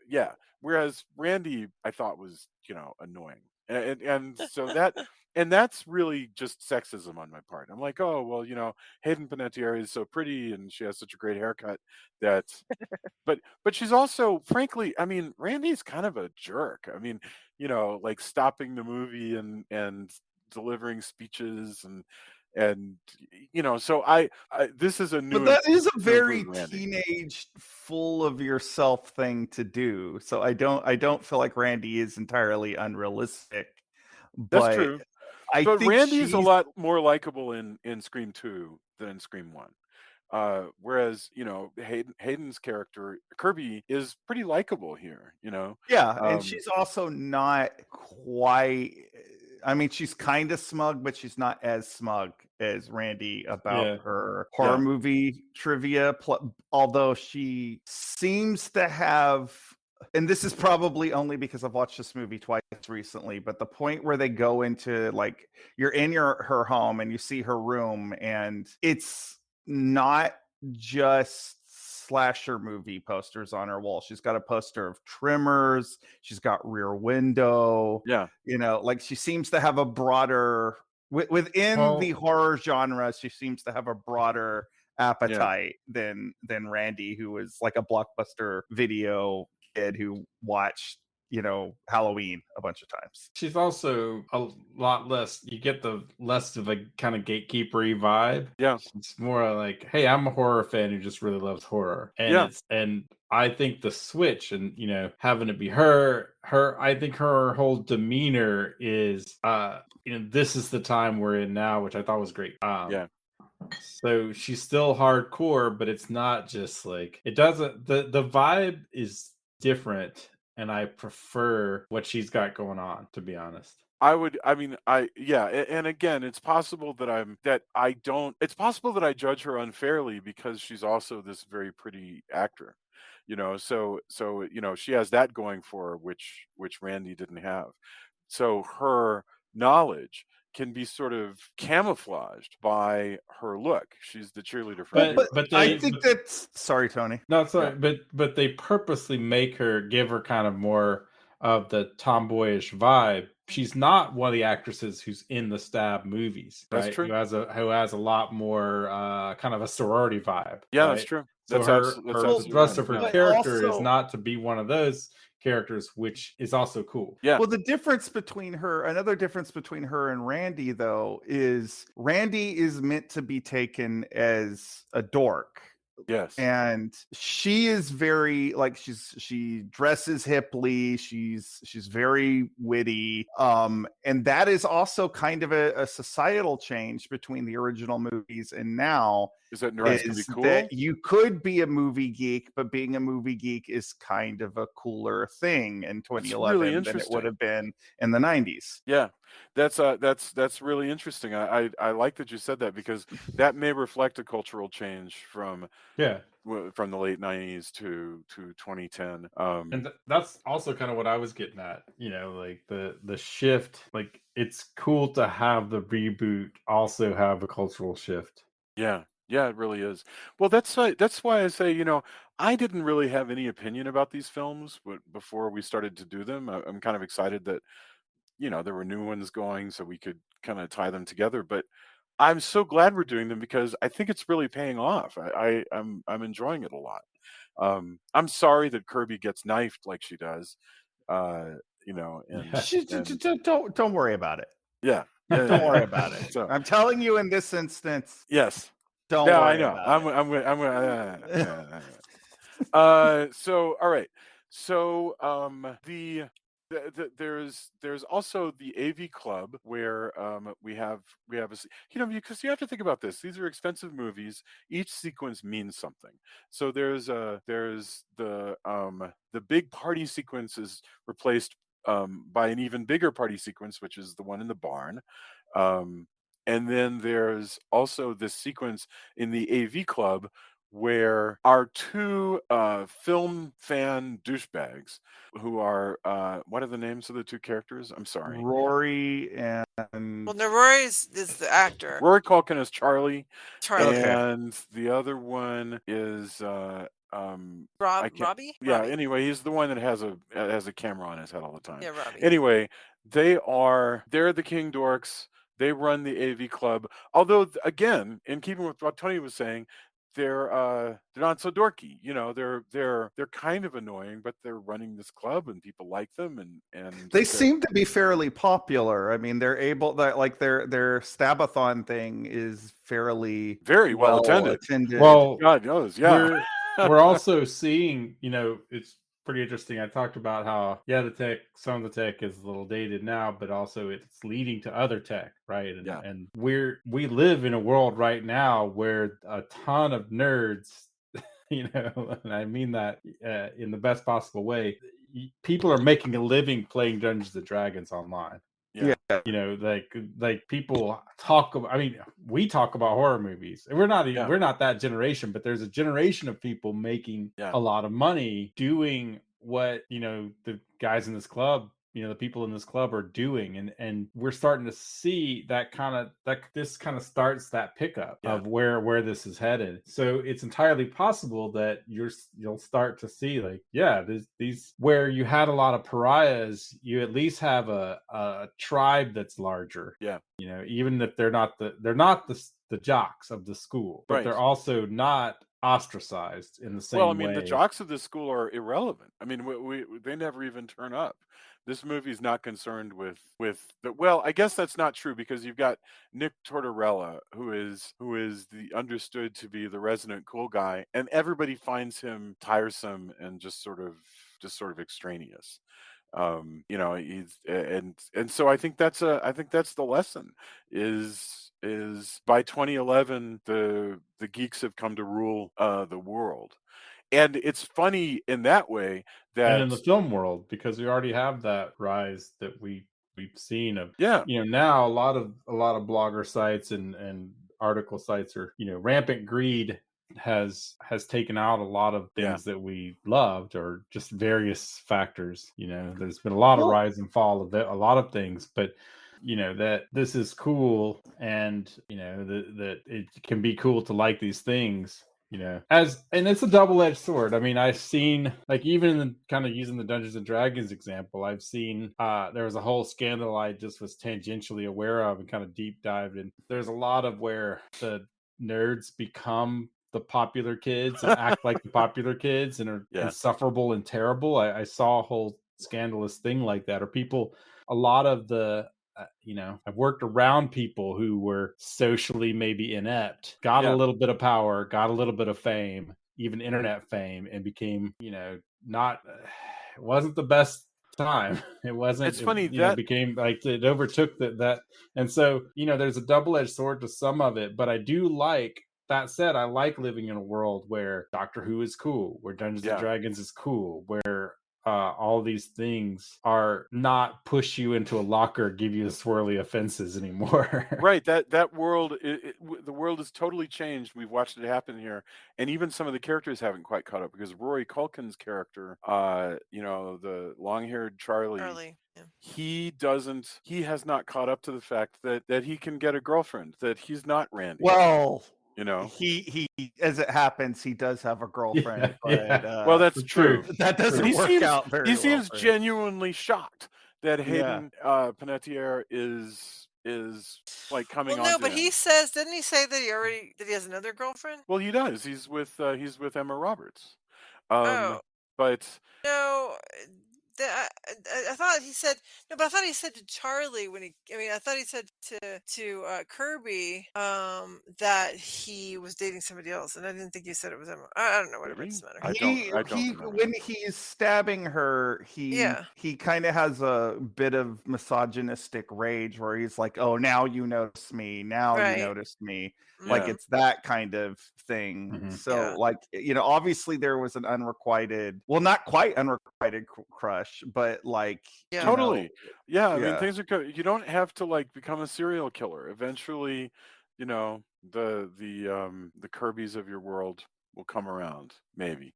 yeah. Whereas Randy I thought was annoying, and so that's really just sexism on my part. I'm like, oh well, Hayden Panettiere is so pretty and she has such a great haircut that. But she's also, frankly, I mean, Randy's kind of a jerk. I mean, like stopping the movie and delivering speeches and so I this is a new but that is a to very include Randy. teenage, full of yourself thing to do. So I don't feel like Randy is entirely unrealistic. That's But true. I But think Randy's a she's lot more likable in Scream 2 than in Scream 1. Whereas, Hayden's character, Kirby, is pretty likable here, yeah, and Um, she's also not quite. I mean, she's kind of smug, but she's not as smug as Randy about Yeah. her horror Yeah. movie trivia. Although she seems to have, and this is probably only because I've watched this movie twice recently, but the point where they go into, like, you're in her home and you see her room, and it's not just slasher movie posters on her wall. She's got a poster of Tremors. She's got Rear Window. yeah. Like, she seems to have a broader within Well- the horror genre. She seems to have a broader appetite than Randy, who was like a Blockbuster Video kid who watched, you know, Halloween a bunch of times. She's also a lot less. You get the less of a kind of gatekeepery vibe. Yeah. It's more like, hey, I'm a horror fan who just really loves horror, and Yeah. and I think the switch and, you know, having it be her, I think her whole demeanor is, you know, this is the time we're in now, which I thought was great. Yeah. So she's still hardcore, but it's not just like, it doesn't, the vibe is different, and I prefer what she's got going on, to be honest. And again, it's possible that it's possible that I judge her unfairly because she's also this very pretty actor, you know, so you know, she has that going for her, which Randy didn't have. So her knowledge can be sort of camouflaged by her look. She's the cheerleader for But I think that's, sorry, Tony. No, sorry, but they purposely give her kind of more of the tomboyish vibe. She's not one of the actresses who's in the Stab movies, right? That's true. Who has a lot more kind of a sorority vibe. Yeah, right? that's true. So the thrust of her But character is also- not to be one of those characters, which is also cool. Yeah. Well, another difference between her and Randy, though, is Randy is meant to be taken as a dork. Yes. And she is very, like, she dresses hipply, she's very witty, and that is also kind of a societal change between the original movies and now. Is that neurons can be cool? That you could be a movie geek, but being a movie geek is kind of a cooler thing in 2011 really than it interesting. would have been in the 90s. Yeah, that's really interesting. I like that you said that, because that may reflect a cultural change from the late 90s to 2010. And that's also kind of what I was getting at, you know, like the shift. Like, it's cool to have the reboot also have a cultural shift. Yeah, it really is. Well, that's why I say, you know, I didn't really have any opinion about these films, but before we started to do them, I'm kind of excited that, you know, there were new ones going, so we could kind of tie them together. But I'm so glad we're doing them because I think it's really paying off. I'm enjoying it a lot. I'm sorry that Kirby gets knifed like she does, you know, and Don't worry about it. yeah, Don't worry about it. So, I'm telling you, in this instance, yes, don't yeah, worry I know. about it. So all right. So there's also the AV Club, where we have you know, because you have to think about this. These are expensive movies. Each sequence means something. So there's the big party sequence is replaced by an even bigger party sequence, which is the one in the barn. And then there's also this sequence in the AV Club where our two film fan douchebags, who are what are the names of the two characters? I'm sorry. Rory and Well, no, Rory is the actor. Rory Culkin is Charlie, Charlie. Okay. and the other one is I can't- Robbie? yeah. Robbie. Anyway, he's the one that has a camera on his head all the time. Yeah, Robbie. Anyway, they're the King Dorks. They run the AV Club. Although, again, in keeping with what Tony was saying, they're not so dorky. You know, they're kind of annoying, but they're running this club and people like them, and they seem to be fairly popular. I mean, they're able that, like, their Stabathon thing is fairly very well attended. Well, God knows, yeah. we're also seeing, you know, it's pretty interesting. I talked about how, some of the tech is a little dated now, but also it's leading to other tech, right? And, Yeah. and we live in a world right now where a ton of nerds, you know, and I mean that in the best possible way, people are making a living playing Dungeons and Dragons online. Yeah. You know, like people talk about, I mean, we talk about horror movies, and we're not that generation, but there's a generation of people making a lot of money doing what, you know, the guys in this club, you know, the people in this club are doing, and we're starting to see this kind of starts that pickup of where this is headed. So it's entirely possible that you'll start to see, like, these where you had a lot of pariahs, you at least have a tribe that's larger. Yeah. You know, even if they're not the the jocks of the school, but Right. they're also not ostracized in the same Well, I mean, the way. jocks of the school are irrelevant. I mean, they never even turn up. This movie's not concerned with the. Well, I guess that's not true because you've got Nick Tortorella, who is the understood to be the resident cool guy, and everybody finds him tiresome and just sort of extraneous. And so I think that's the lesson is by 2011 the geeks have come to rule the world. And it's funny in that way And in that the film world, because we already have that rise that we've seen of, yeah, now a lot of blogger sites and article sites are, rampant greed has taken out a lot of Yeah. things that we loved, or just various factors. There's been a lot of Well- rise and fall of a lot of things, but that this is cool, and that it can be cool to like these things, and it's a double-edged sword. I mean, I've seen, like, even kind of using the Dungeons and Dragons example, I've seen there was a whole scandal I just was tangentially aware of and kind of deep dived in. There's a lot of where the nerds become the popular kids and act like the popular kids and are Yeah. insufferable and terrible. I saw a whole scandalous thing like that, or people, a lot of the I've worked around people who were socially maybe inept, got Yeah. a little bit of power, got a little bit of fame, even internet fame, and became, not, it wasn't the best time. It wasn't, It's funny it that- became like it overtook that. And so, there's a double-edged sword to some of it, but I do like, that said, I like living in a world where Doctor Who is cool, where Dungeons Yeah. and Dragons is cool, where all these things are not push you into a locker, give you the swirly offenses anymore. Right, that world, the world has totally changed. We've watched it happen here, and even some of the characters haven't quite caught up because Rory Culkin's character, the long-haired Charlie, Yeah. he has not caught up to the fact that he can get a girlfriend, that he's not Randy. Well, he he as it happens, he does have a girlfriend, Yeah. but well, that's true. true. that doesn't He work seems out very he well. seems for him. genuinely shocked that Yeah. Hayden Panettiere is like coming Well, on. no, to but him. he says, didn't he say that he has another girlfriend? Well, he does. He's with Emma Roberts. Oh. But No, I thought he said no, but I thought he said to Charlie when I thought he said to Kirby that he was dating somebody else, and I didn't think he said it was Emma. I don't know, whatever, it Really? doesn't matter. I don't remember. When he's stabbing her, he kind of has a bit of misogynistic rage where he's like, "Oh, now you notice me. Now Right. you noticed me." Mm. Like Yeah. it's that kind of thing. Mhm. So, Yeah. like, obviously there was an unrequited, well, not quite unrequited crush, but like, Yeah. Totally. Yeah, I mean, yeah. things are you don't have to like become a serial killer. Eventually, the Kirbys of your world will come around, maybe.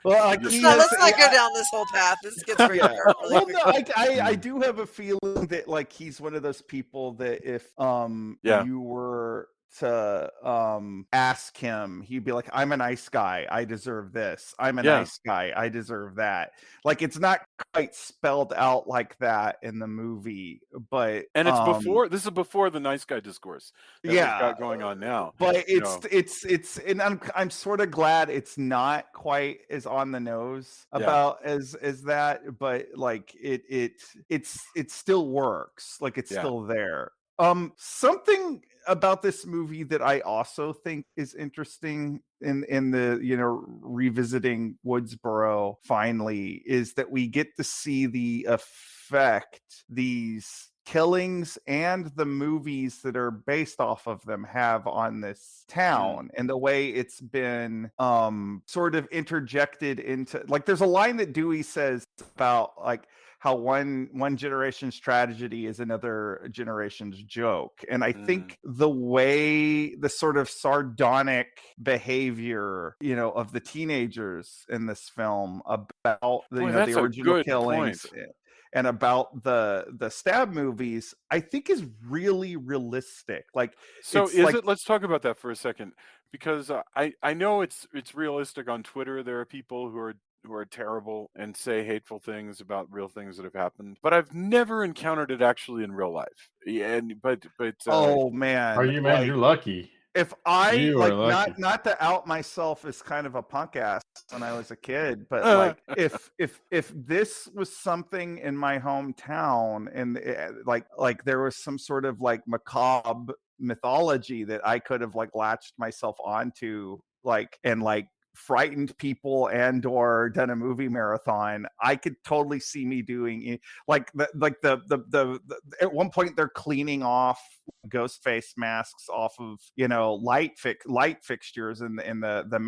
Well, like Let's he not, is- let's not yeah, go down this whole path. This gets very Yeah. dark really Well, quick. no, I do have a feeling that like he's one of those people that if Yeah. you were to ask him, he'd be like, "I'm a nice guy. I deserve this. I'm a Yeah. nice guy. I deserve that." Like it's not quite spelled out like that in the movie, but And it's this is before the nice guy discourse that we've yeah. got going on now. But you it's and I'm sort of glad it's not quite as on the nose Yeah. about as that, but like it still works. Like it's Yeah. still there. Something about this movie that I also think is interesting in the revisiting Woodsboro finally is that we get to see the effect these killings and the movies that are based off of them have on this town and the way it's been sort of interjected into, like, there's a line that Dewey says about like how one generation's tragedy is another generation's joke. And I think the way the sort of sardonic behavior, of the teenagers in this film about the, Boy, that's the a original good killings point. and about the stab movies, I think is really realistic. Like, So it's is like, it? Let's talk about that for a second, because I know it's realistic on Twitter. There are people who are terrible and say hateful things about real things that have happened, but I've never encountered it actually in real life. Yeah, but oh man, Are you, man? like, You're lucky. if I You are like lucky. not to out myself as kind of a punk ass when I was a kid, but like if this was something in my hometown and like there was some sort of like macabre mythology that I could have like latched myself onto, like, and like frightened people and or done a movie marathon, I could totally see me doing it. Like the at one point they're cleaning off ghost face masks off of, you know, light fixtures in the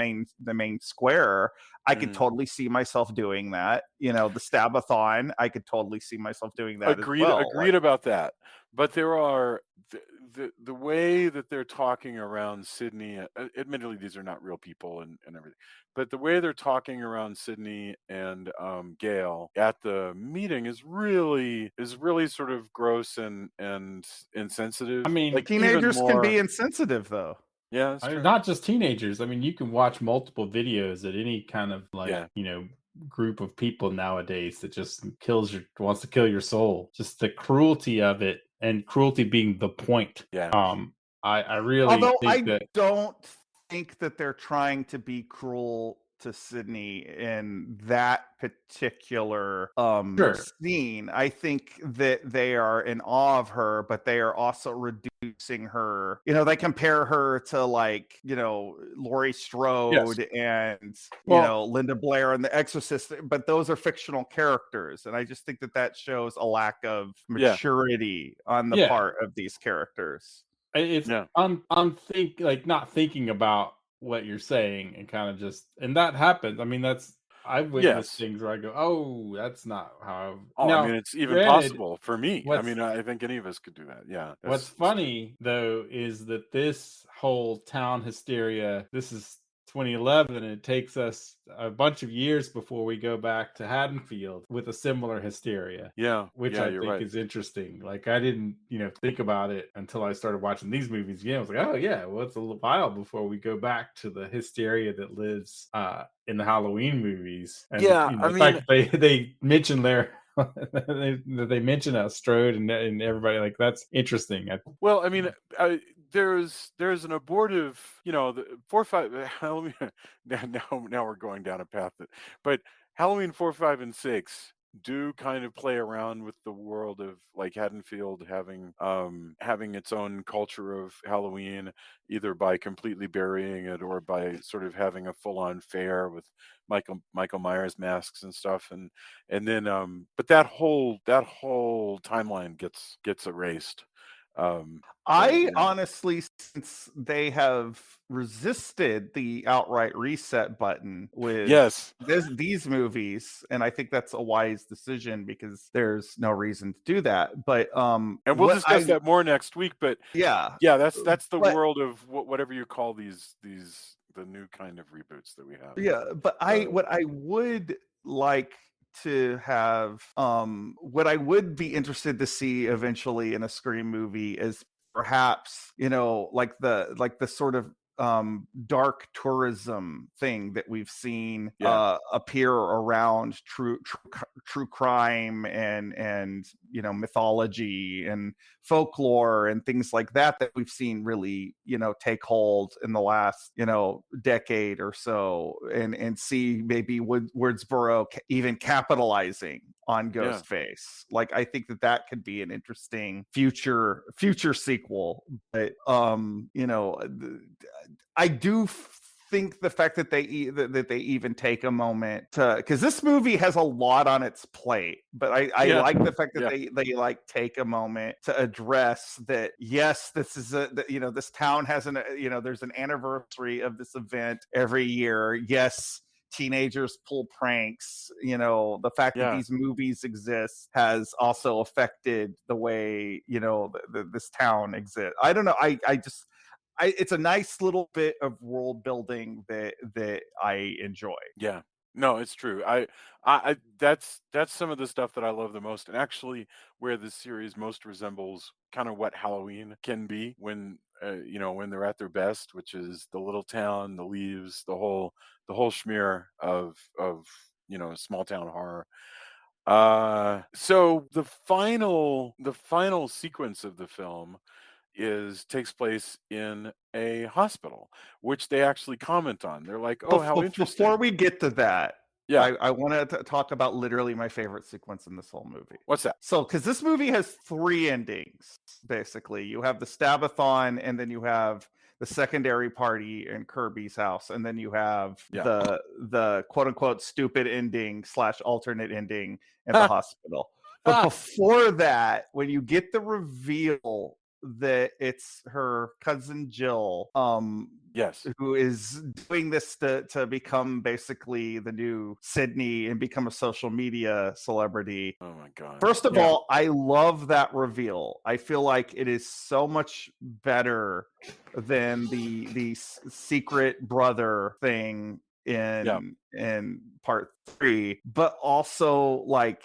main square. I could Mhm. totally see myself doing that. You know, the Stabathon, I could totally see myself doing that as Agreed, well. Like, agreed about that. But there are the way that they're talking around Sydney. Admittedly, these are not real people and everything, but the way they're talking around Sydney and Gail at the meeting is really sort of gross and insensitive. I mean, Like even teenagers can be more. insensitive though. Yeah, that's true. not just teenagers. I mean, you can watch multiple videos at any kind of like, Yeah, group of people nowadays that just wants to kill your soul. Just the cruelty of it, and cruelty being the point. yeah, I really Although think I that don't think that they're trying to be cruel to Sydney in that particular sure, scene. I think that they are in awe of her, but they are also reducing her. You know, they compare her to, like, you know, Laurie yes. Strode and, you Well, know, Linda Blair and The Exorcist, but those are fictional characters, and I just think that that shows a lack of yeah, maturity on the yeah. part of these characters. It's yeah. not thinking about what you're saying and kind of just, and that happens. I mean, that's, I've witnessed Yes. things where I go, "Oh, that's not how." Oh, I Now, mean, it's even granted, possible for me. I what's mean, I think any of us could do that. Yeah, what's that's funny though is that this whole town hysteria, this is 2011, and it takes us a bunch of years before we go back to Haddonfield with a similar hysteria, yeah, which yeah. I You're think right. is interesting. Like, I didn't, think about it until I started watching these movies again. I was like, oh yeah, well, it's a little while before we go back to the hysteria that lives in the Halloween movies, and Yeah, I the fact mean, that they mention their they mention Strode and everybody, like, that's interesting. well, I mean, there's an abortive, the 4, 5 Halloween. Now we're going down a path but Halloween 4, 5, and 6 do kind of play around with the world of like Haddonfield having its own culture of Halloween, either by completely burying it or by sort of having a full on fair with Michael Myers masks and stuff, and then but that whole timeline gets erased. Um, the I you know honestly, since they have resisted the outright reset button with yes, these movies, and I think that's a wise decision because there's no reason to do that. But and we'll what discuss I that more next week. But yeah, yeah, that's the but world of whatever you call these the new kind of reboots that we have. yeah, but I The what I would like to have, what I would be interested to see eventually in a Scream movie is perhaps, you know, like the sort of dark tourism thing that we've seen Yeah, appear around true crime and, you know, mythology and folklore and things like that we've seen really, you know, take hold in the last, you know, decade or so, and see maybe Woodsboro even capitalizing on yeah, Ghostface. Like, I think that that could be an interesting future sequel. But you know, I do think the fact that that they even take a moment to, because this movie has a lot on its plate, but I yeah, like the fact that yeah, they like take a moment to address that. Yes, this is you know, this town has you know, there's an anniversary of this event every year. Yes, teenagers pull pranks. You know, the fact that yeah. these movies exist has also affected the way, you know, this town exists. I don't know. I just it's a nice little bit of world building that I enjoy. Yeah. No, it's true. That's some of the stuff that I love the most, and actually, where this series most resembles kind of what Halloween can be when when they're at their best, which is the little town, the leaves, the whole schmear of small town horror. So the final sequence of the film takes place in a hospital, which they actually comment on. They're like, "Oh, how Before interesting." we get to that, Yeah. I want to talk about literally my favorite sequence in this whole movie. What's that? So, because this movie has 3 endings, basically. You have the Stabathon, and then you have the secondary party in Kirby's house, and then you have Yeah. the quote unquote stupid ending / alternate ending at the hospital. But before that, when you get the reveal that it's her cousin Jill, Yes. who is doing this to become basically the new Sydney and become a social media celebrity. Oh my god. First of Yeah. all, I love that reveal. I feel like it is so much better than the secret brother thing in part 3, but also like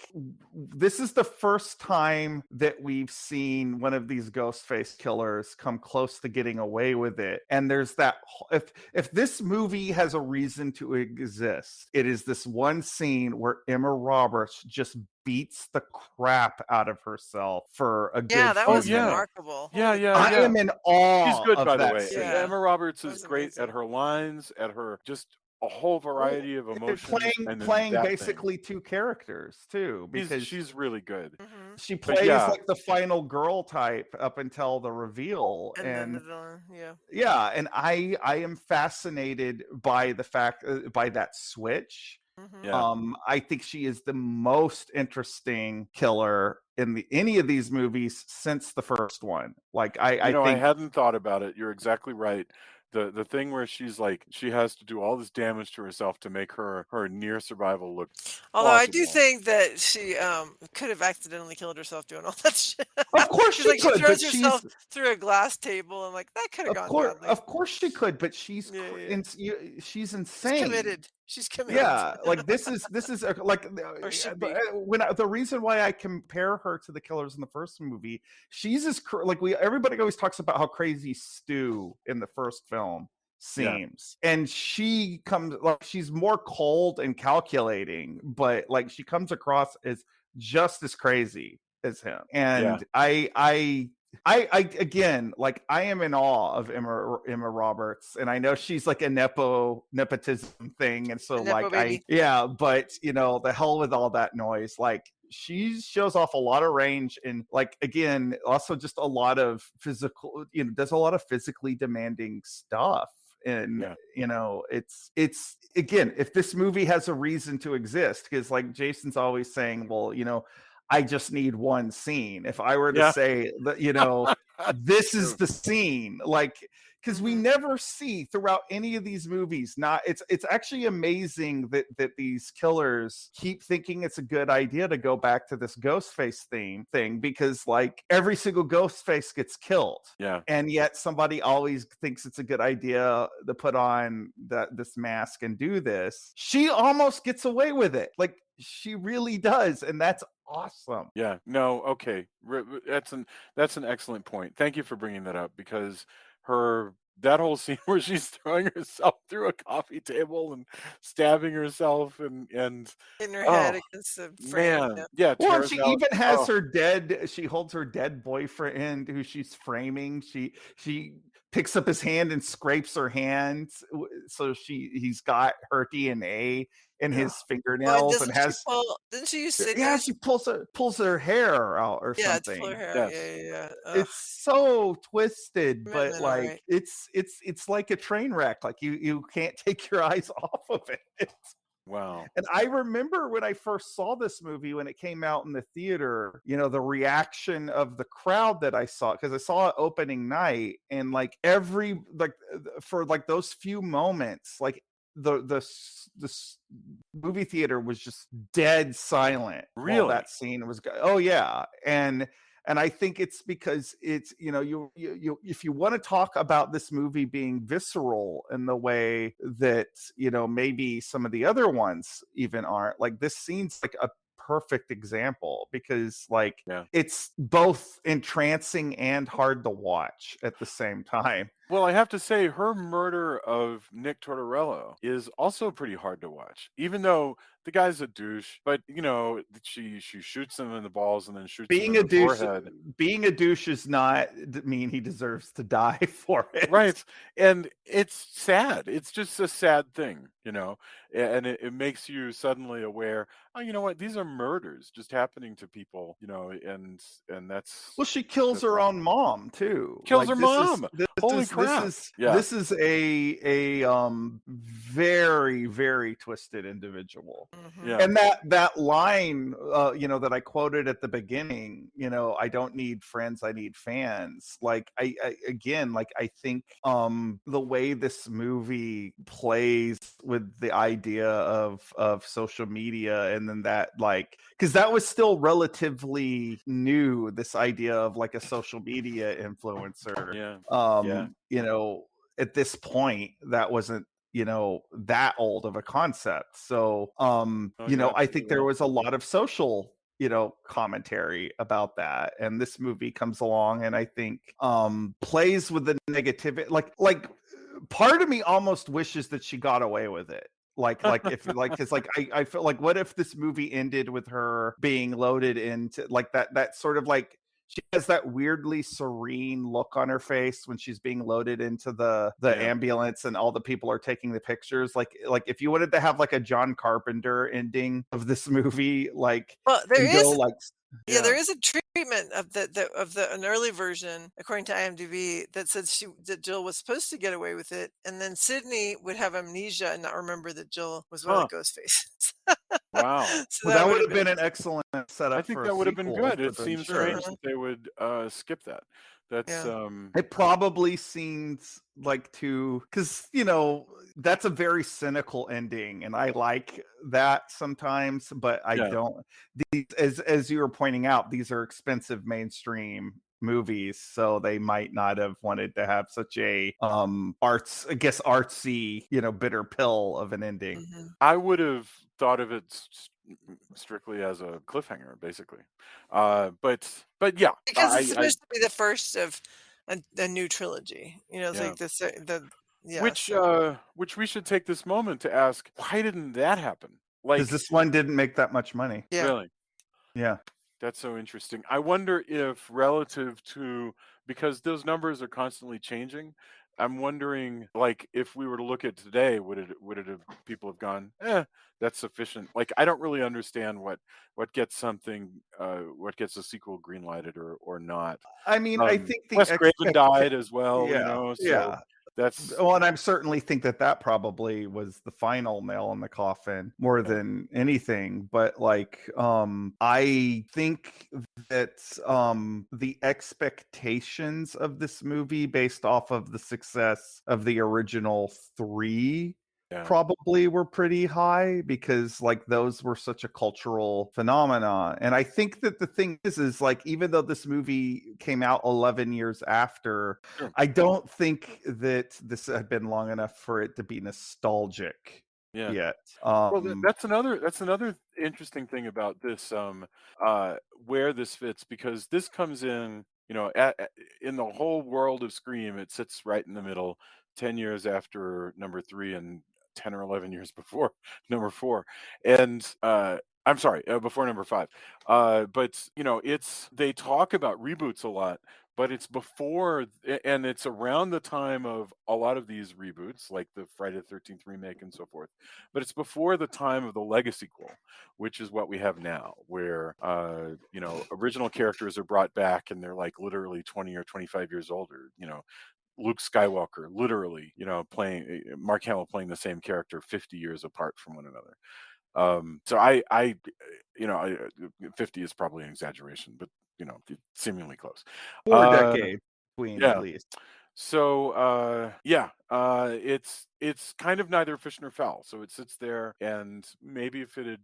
this is the first time that we've seen one of these Ghostface killers come close to getting away with it. And there's that if this movie has a reason to exist, it is this one scene where Emma Roberts just beats the crap out of herself for a Yeah, good that few was yeah. remarkable. Yeah, Holy yeah, I yeah. am in awe She's good, of by the that way. scene. Yeah. Emma Roberts That is was great at amazing. her lines, at her just a whole variety of And emotions, and then playing that thing. basically 2 characters too, because She's really good. Mhm. she But plays yeah. like the final girl type up until the reveal. And then the And villain, yeah. yeah, and I am fascinated by the fact by that switch. Mhm. Yeah. I think she is the most interesting killer in any of these movies since the first one. Like I You know, I think hadn't thought about it. You're exactly right. The thing where she's like, she has to do all this damage to herself to make her near survival look Although I do plausible. think that she could have accidentally killed herself doing all that shit. of course 'Cause she like she could, throws but herself through a glass table and like that could have gone badly. of course she could, but she's Yeah, cr- yeah. ins- you- she's She's insane. committed. She's committed. Yeah, like this is like Or should be. the reason why I compare her to the killers in the first movie, she's like everybody always talks about how crazy Stu in the first film Yeah. seems, and she comes like she's more cold and calculating, but like she comes across as just as crazy as him. And I again, like I am in awe of Emma Roberts, and I know she's like a nepotism thing, and so A nepo like baby. but you know, the hell with all that noise. Like she shows off a lot of range, and like again, also just a lot of physical, you know, does a lot of physically demanding stuff. And Yeah. you know, it's again, if this movie has a reason to exist, because like Jason's always saying, well, you know, I just need one scene. If I were to Yeah. say that, you know, this is True. the scene, like, because we Mhm. never see throughout any of these movies. Not it's actually amazing that these killers keep thinking it's a good idea to go back to this Ghostface thing, because like every single Ghostface gets killed. Yeah. And yet somebody always thinks it's a good idea to put on this mask and do this. She almost gets away with it. Like she really does, and that's awesome. Yeah. No, okay. That's an excellent point. Thank you for bringing that up, because that whole scene where she's throwing herself through a coffee table and stabbing herself and In her head oh against the frame. man. Yeah. Yeah, Well, and tears she out. even has Oh, she holds her dead boyfriend who she's framing. She picks up his hand and scrapes her hand, so he's got her DNA in yeah. his Well, fingernails, and doesn't she has pull? Didn't she use yeah, sinews? she pulls her hair out or Yeah, to pull her something. hair. Yes. Yeah, yeah, yeah. Ugh. It's so twisted, but Commitment, all like right. it's like a train wreck. Like you can't take your eyes off of it. Wow. And I remember when I first saw this movie, when it came out in the theater, you know, the reaction of the crowd that I saw, because I saw it opening night, and like for like those few moments, like the movie theater was just dead silent while Really? that scene was oh yeah. And I think it's because it's, you know, you if you want to talk about this movie being visceral in the way that, you know, maybe some of the other ones even aren't, like this scene's like a perfect example, because like Yeah. it's both entrancing and hard to watch at the same time. Well, I have to say, her murder of Nick Tortorello is also pretty hard to watch, even though the guy's a douche. But she shoots him in the balls and then shoots him in being a the douche forehead. being a douche is not mean he deserves to die for it. Right. And it's sad. It's just a sad thing, and it makes you suddenly aware, oh, you know what? These are murders just happening to people, and Well, she kills that's her awful. own mom too. Kills Like her mom. Holy crap. Yeah. this is a very very twisted individual. Mhm. Yeah. And that line that I quoted at the beginning, I don't need friends, I need fans. Like I again, like I think the way this movie plays with the idea of social media, and then that, like, because that was still relatively new, this idea of like a social media influencer. Yeah. At this point that wasn't that old of a concept. So Oh, you're I think absolutely there right. was a lot of social commentary about that, and this movie comes along and I think plays with the negativity. Like part of me almost wishes that she got away with it. Like if like because like I feel like, what if this movie ended with her being loaded into like that sort of like, she has that weirdly serene look on her face when she's being loaded into the Yeah. ambulance and all the people are taking the pictures. Like if you wanted to have like a John Carpenter ending of this movie, like, Well, there and go is like, Yeah, there Yeah. is a treatment of an early version, according to IMDb, that said that Jill was supposed to get away with it, and then Sydney would have amnesia and not remember that Jill was one of Huh. the ghost faces. Wow. So well, that that would would have have been been an excellent I setup think for a that would have been sequel, good. It for seems sure. strange that they would skip that. That's Yeah. It probably seems like, to because that's a very cynical ending, and I like that sometimes, but I yeah. don't. These, as you were pointing out, these are expensive mainstream movies, so they might not have wanted to have such a artsy, bitter pill of an ending. Mhm. I would have thought of it strictly as a cliffhanger, basically. But yeah, Because it's supposed to be the first of a new trilogy. It's yeah. like the yeah. Which So which we should take this moment to ask, why didn't that happen? Because Like, this one didn't make that much money. yeah. really? Yeah. That's so interesting. I wonder if relative to, because those numbers are constantly changing. I'm wondering, like, if we were to look at today, would it have, people have gone, that's sufficient. Like, I don't really understand what gets what gets a sequel greenlighted or not. I mean, I think the Wes Craven died as well, yeah, so yeah. that's Well, and I certainly think that probably was the final nail in the coffin more yeah. than anything. But like, I think that the expectations of this movie, based off of the success of the original three, Yeah. probably were pretty high, because like those were such a cultural phenomenon. And I think that the thing is like, even though this movie came out 11 years after, Sure. I don't think that this had been long enough for it to be nostalgic Yeah. yet. Well, that's another interesting thing about this, where this fits, because this comes in, in the whole world of Scream, it sits right in the middle, 10 years after number three and 10 or 11 years before number four, and I'm sorry, before number five. But they talk about reboots a lot, but it's before, and it's around the time of a lot of these reboots, like the Friday the 13th remake and so forth. But it's before the time of the legacy sequel, which is what we have now, where original characters are brought back and they're like literally 20 or 25 years older. Luke Skywalker, literally, playing Mark Hamill playing the same character 50 years apart from one another. So I 50 is probably an exaggeration, but seemingly close. 4 decades between, at Yeah. least. So it's kind of neither fish nor fowl. So it sits there, and maybe if it had,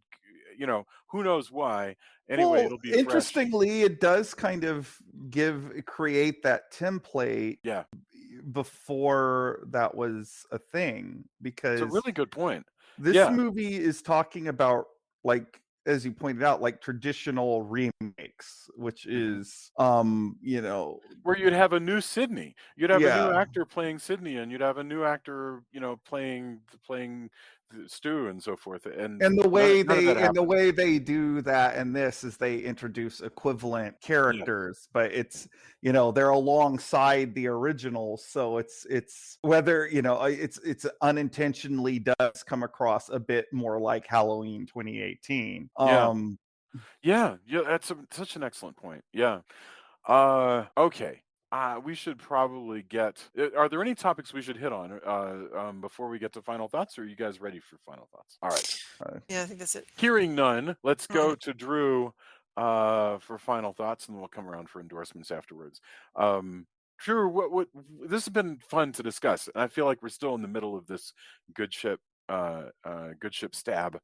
who knows why. Anyway, Well, it'll be fresh. interestingly, it does kind of create that template Yeah, before that was a thing, it's a because really good point. this Yeah, movie is talking about like as you pointed out, like traditional remakes, which Mhm. is you know, Where you'd have a new Sydney. You'd have a new yeah. actor playing Sydney, and you'd have a new actor, playing Stu and so forth. And And the none way none of that happened. they do that in this is they introduce equivalent Yes. characters, but it's, you know, they're alongside the original, so it's whether, you know, it's unintentionally does come across a bit more like Halloween 2018. Yeah. Yeah. Yeah. That's such an excellent point. Yeah. Okay. We should probably get. Are there any topics we should hit on before we get to final thoughts? Or are you guys ready for final thoughts? All right. Yeah, I think that's it. Hearing none, let's go Mhm. to Drew for final thoughts, and then we'll come around for endorsements afterwards. Drew, what this has been fun to discuss, and I feel like we're still in the middle of this good ship, good ship stab.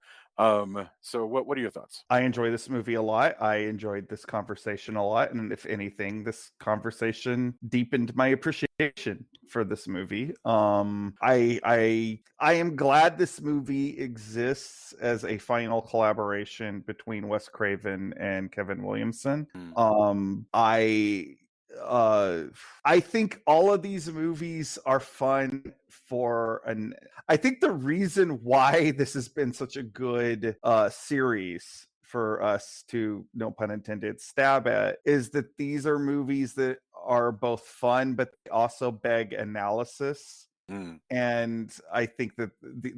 So what are your thoughts? I enjoy this movie a lot. I enjoyed this conversation a lot, and if anything, this conversation deepened my appreciation for this movie. I am glad this movie exists as a final collaboration between Wes Craven and Kevin Williamson. Mm, I uh I think all of these movies are fun for an I think the reason why this has been such a good series for us to, no pun intended, stab at is that these are movies that are both fun but they also beg analysis. mm. And I think that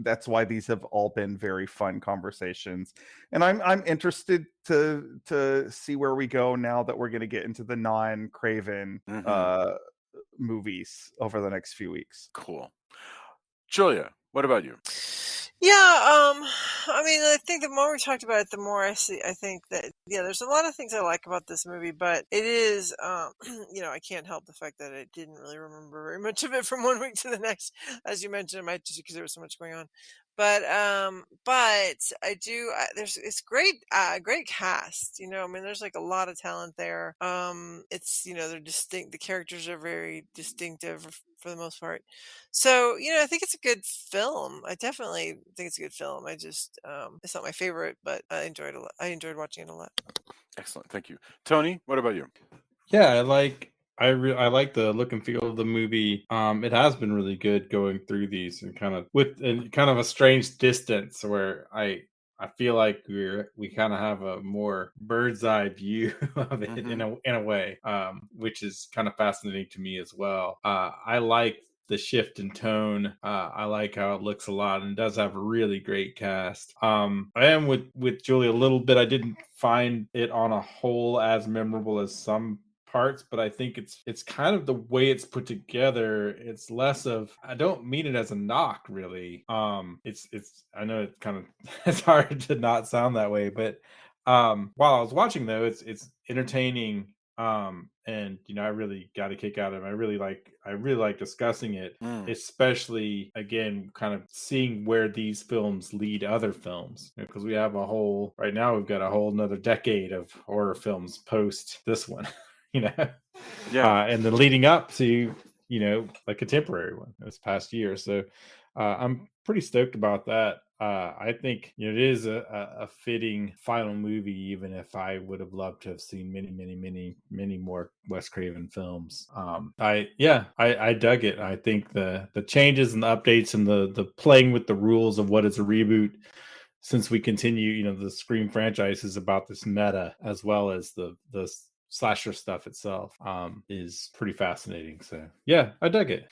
that's why these have all been very fun conversations. And I'm interested to see where we go now that we're going to get into the non-Craven Mhm. movies over the next few weeks. Cool. Julia, what about you? Yeah, I mean, I think the more we talked about it, the more I think that, yeah, there's a lot of things I like about this movie, but it is, I can't help the fact that I didn't really remember very much of it from one week to the next. As you mentioned, it might just because there was so much going on. But I do, it's great, great cast, I mean, there's like a lot of talent there. They're distinct, the characters are very distinctive for the most part. So, I think it's a good film. I definitely think it's a good film. I just, it's not my favorite, but I enjoyed it a lot. I enjoyed watching it a lot. Excellent. Thank you. Tony, what about you? Yeah, I like the look and feel of the movie. It has been really good going through these and kind of a strange distance where I feel like we kind of have a more bird's eye view of it Mhm. in a way, which is kind of fascinating to me as well. I like the shift in tone. I like how it looks a lot, and it does have a really great cast. I am with Julie a little bit. I didn't find it on a whole as memorable as some parts, but I think it's kind of the way it's put together. It's less of, I don't mean it as a knock really. It's I know it's kind of it's hard to not sound that way, but while I was watching though, it's entertaining. And I really got a kick out of it. I really like discussing it, Mm. especially again kind of seeing where these films lead other films, because we have a whole right now we've got a whole another decade of horror films post this one. you know Yeah. and then leading up to a contemporary one this past year. So I'm pretty stoked about that. I think it is a fitting final movie, even if I would have loved to have seen many more Wes Craven films. I dug it. I think the changes and the updates and the playing with the rules of what is a reboot, since we continue, the Scream franchise is about this meta as well as the slasher stuff itself, is pretty fascinating. So yeah, I dug it.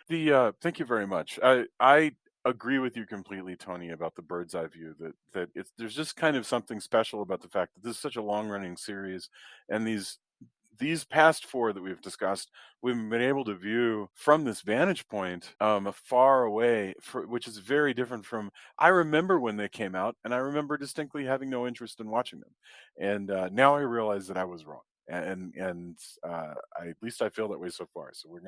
Thank you very much. I agree with you completely, Tony, about the bird's eye view. That there's just kind of something special about the fact that this is such a long running series, and these past four that we've discussed, we've been able to view from this vantage point, far away, which is very different from. I remember when they came out, and I remember distinctly having no interest in watching them, and now I realize that I was wrong. At least I feel that way so far. So we're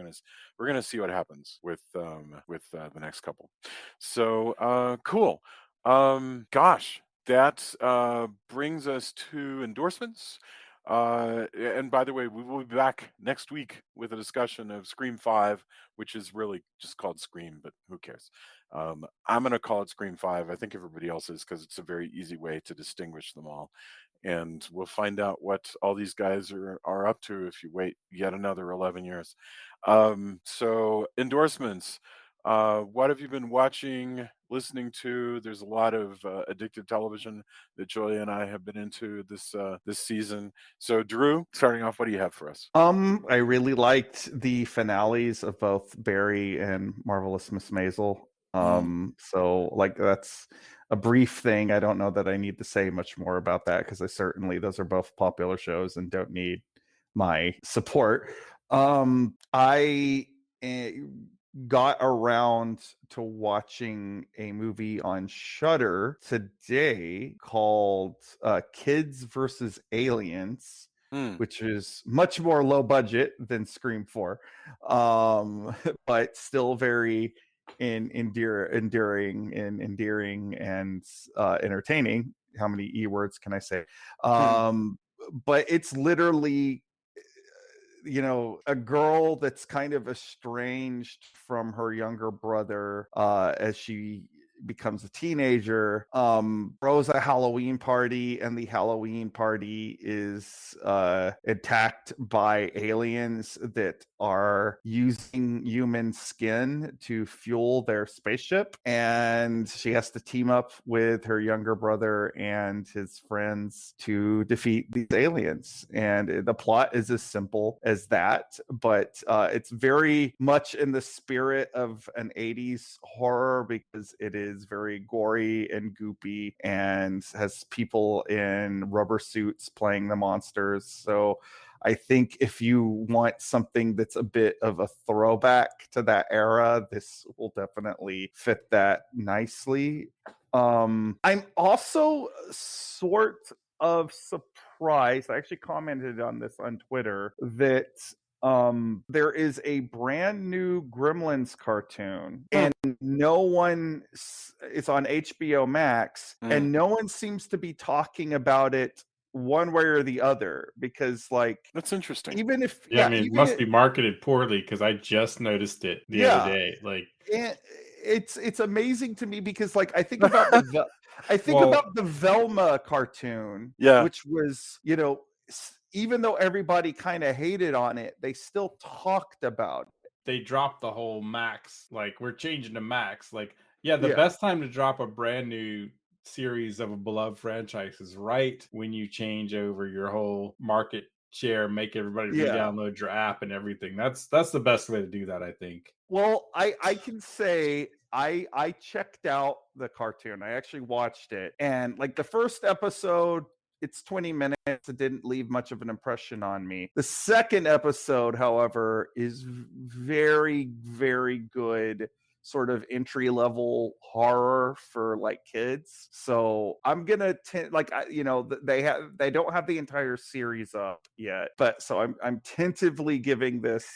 gonna see what happens with the next couple. So cool. Gosh, that brings us to endorsements. And by the way, we will be back next week with a discussion of Scream 5, which is really just called Scream, but who cares? I'm going to call it Scream 5. I think everybody else is because it's a very easy way to distinguish them all. And we'll find out what all these guys are up to if you wait yet another 11 years. So, endorsements. What have you been watching, listening to? There's a lot of addictive television that Julia and I have been into this season. So, Drew, starting off, what do you have for us? I really liked the finales of both Barry and Marvelous Miss Maisel. So like that's a brief thing. I don't know that I need to say much more about that because those are both popular shows and don't need my support. I got around to watching a movie on Shudder today called Kids versus Aliens, which is much more low budget than Scream 4, but still very endearing and entertaining. How many E words can I say? But it's literally a girl that's kind of estranged from her younger brother as she becomes a teenager, throws a Halloween party, and the Halloween party is attacked by aliens that are using human skin to fuel their spaceship, and she has to team up with her younger brother and his friends to defeat these aliens. And the plot is as simple as that, but it's very much in the spirit of an 80s horror because it is very gory and goopy and has people in rubber suits playing the monsters. So I think if you want something that's a bit of a throwback to that era, this will definitely fit that nicely. I'm also sort of surprised. I actually commented on this on Twitter that there is a brand new Gremlins cartoon, and it's on HBO Max, and no one seems to be talking about it one way or the other, because That's interesting. even if I mean, it must be marketed poorly because I just noticed it the other day. It's amazing to me because I think about about the Velma cartoon, which was even though everybody kind of hated on it, they still talked about it. They dropped the whole Max, we're changing to Max. The best time to drop a brand new series of a beloved franchise is right when you change over your whole market share, make everybody re-download your app and everything. That's the best way to do that, I think. Well, I can say I checked out the cartoon. I actually watched it, and the first episode, it's 20 minutes. It didn't leave much of an impression on me. The second episode, however, is very, very good, sort of entry level horror for kids. So I'm gonna they don't have the entire series up yet, but so I'm tentatively giving this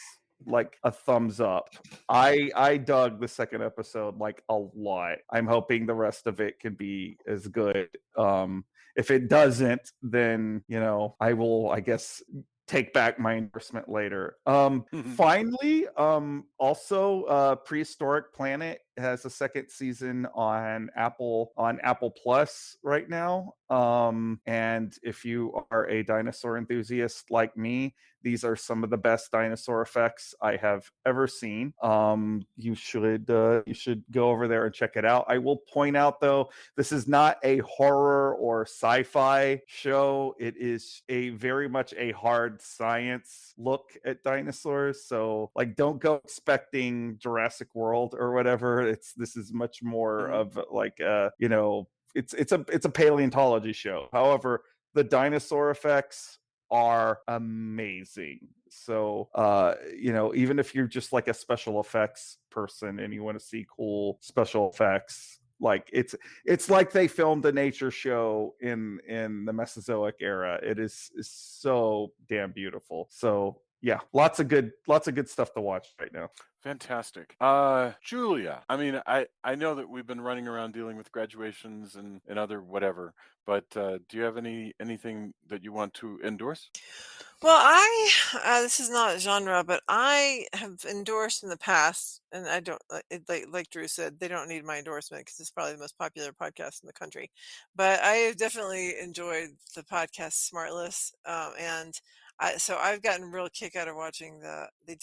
a thumbs up. I dug the second episode a lot. I'm hoping the rest of it can be as good. If it doesn't, then I will, I guess, take back my endorsement later. Finally, also Prehistoric Planet has a second season on Apple Plus right now. And if you are a dinosaur enthusiast like me, these are some of the best dinosaur effects I have ever seen. You should go over there and check it out. I will point out, though, this is not a horror or sci-fi show. It is a very much a hard science look at dinosaurs. So don't go expecting Jurassic World or whatever. This is much more of it's a paleontology show. However, the dinosaur effects are amazing. So even if you're just a special effects person and you want to see cool special effects, it's like they filmed a nature show in the Mesozoic era. It is so damn beautiful. So yeah, lots of good stuff to watch right now. Fantastic. Julia, I mean, I know that we've been running around dealing with graduations and other whatever, but do you have anything that you want to endorse? Well, this is not a genre, but I have endorsed in the past, and I don't like Drew said, they don't need my endorsement because it's probably the most popular podcast in the country. But I have definitely enjoyed the podcast Smartless, and so I've gotten real kick out of watching they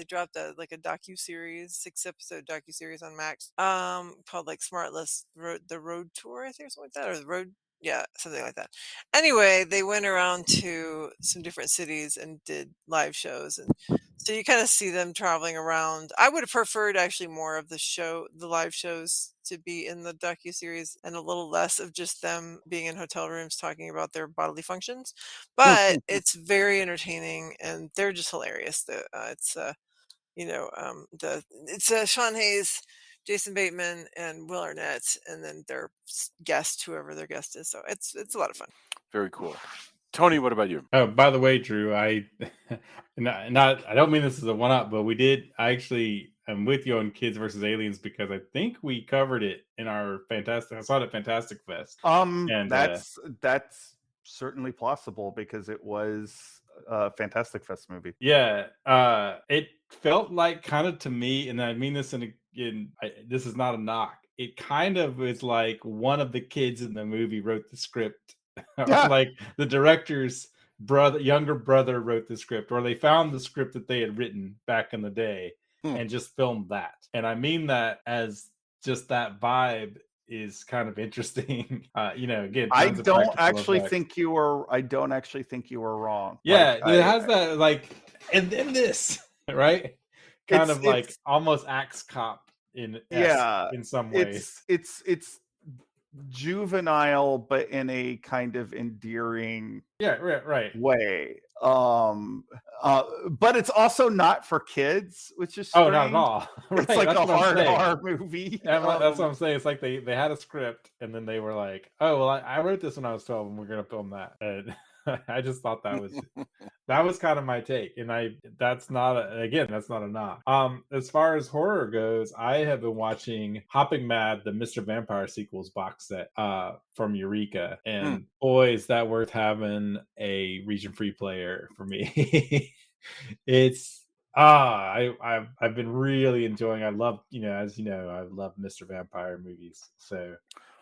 dropped a docu series, 6 episode docu series on Max, called like Smartless the Road Tour, I think, or something like that, or the Road. Yeah, something like that. Anyway, they went around to some different cities and did live shows, and so you kind of see them traveling around. I would have preferred actually more of the live shows to be in the docu series and a little less of just them being in hotel rooms talking about their bodily functions. But it's very entertaining and they're just hilarious. It's Sean Hayes, Jason Bateman, and Will Arnett, and then their guest, whoever their guest is. So it's a lot of fun. Very cool. Tony, what about you? Oh, by the way, Drew, I I don't mean this as a one up, but I actually am with you on Kids versus Aliens because I think we covered it in our I saw it at Fantastic Fest. And That's certainly possible because it was a Fantastic Fest movie. yeah, it felt like kind of to me, and I mean this this is not a knock. It kind of is like one of the kids in the movie wrote the script, or like the director's younger brother wrote the script, or they found the script that they had written back in the day and just filmed that. And I mean that as just that vibe is kind of interesting. Again, I tons of don't practical actually effects. think you were. I don't actually think you were wrong. Yeah, Like, it has that like, and then this, right? Kind of like almost Axe Cop in some ways. It's juvenile, but in a kind of endearing right way. But it's also not for kids, which is strange. Oh, not at all. Right, It's like that's a what I'm hard saying. horror movie. That's what I'm saying. It's like they had a script and then they were like, "Oh, well, I wrote this when I was 12, and we're gonna film that." And I just thought that was kind of my take, and that's not a knock. As far as horror goes, I have been watching Hopping Mad, the Mr. Vampire sequels box set from Eureka, and boy, is that worth having a region free player for me. It's I've been really enjoying. I love, as you know, I love Mr. Vampire movies. So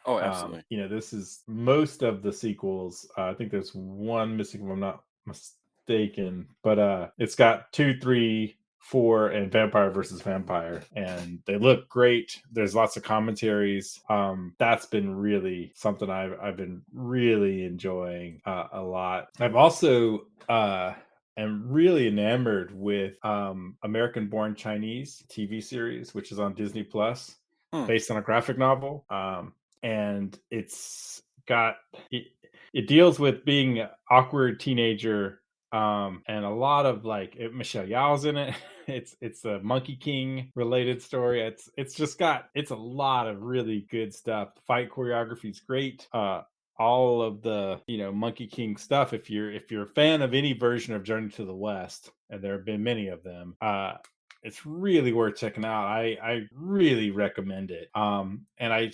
absolutely. This is most of the sequels. I think there's one missing if I'm not mistaken, but it's got 2, 3, 4, and Vampire versus Vampire, and they look great. There's lots of commentaries. That's been really something I've been really enjoying a lot. I've also am really enamored with American Born Chinese TV series, which is on Disney Plus, based on a graphic novel. And it deals with being an awkward teenager, and a lot of Michelle Yeoh's in it. It's a Monkey King related story. It's a lot of really good stuff. The fight choreography is great. All of the Monkey King stuff. If you're a fan of any version of Journey to the West, and there have been many of them, it's really worth checking out. I really recommend it. And I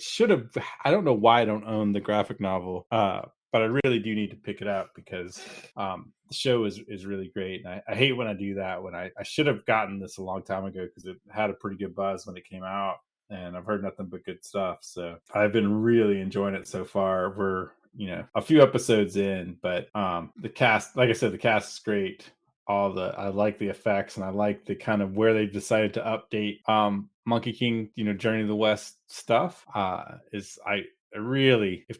don't know why I don't own the graphic novel, but I really do need to pick it up because the show is really great. And I hate when I do that, when I should have gotten this a long time ago because it had a pretty good buzz when it came out, and I've heard nothing but good stuff. So I've been really enjoying it so far. We're a few episodes in, but the cast, like I said, the cast is great. I like the effects, and I like the kind of where they've decided to update Monkey King, Journey to the West stuff. If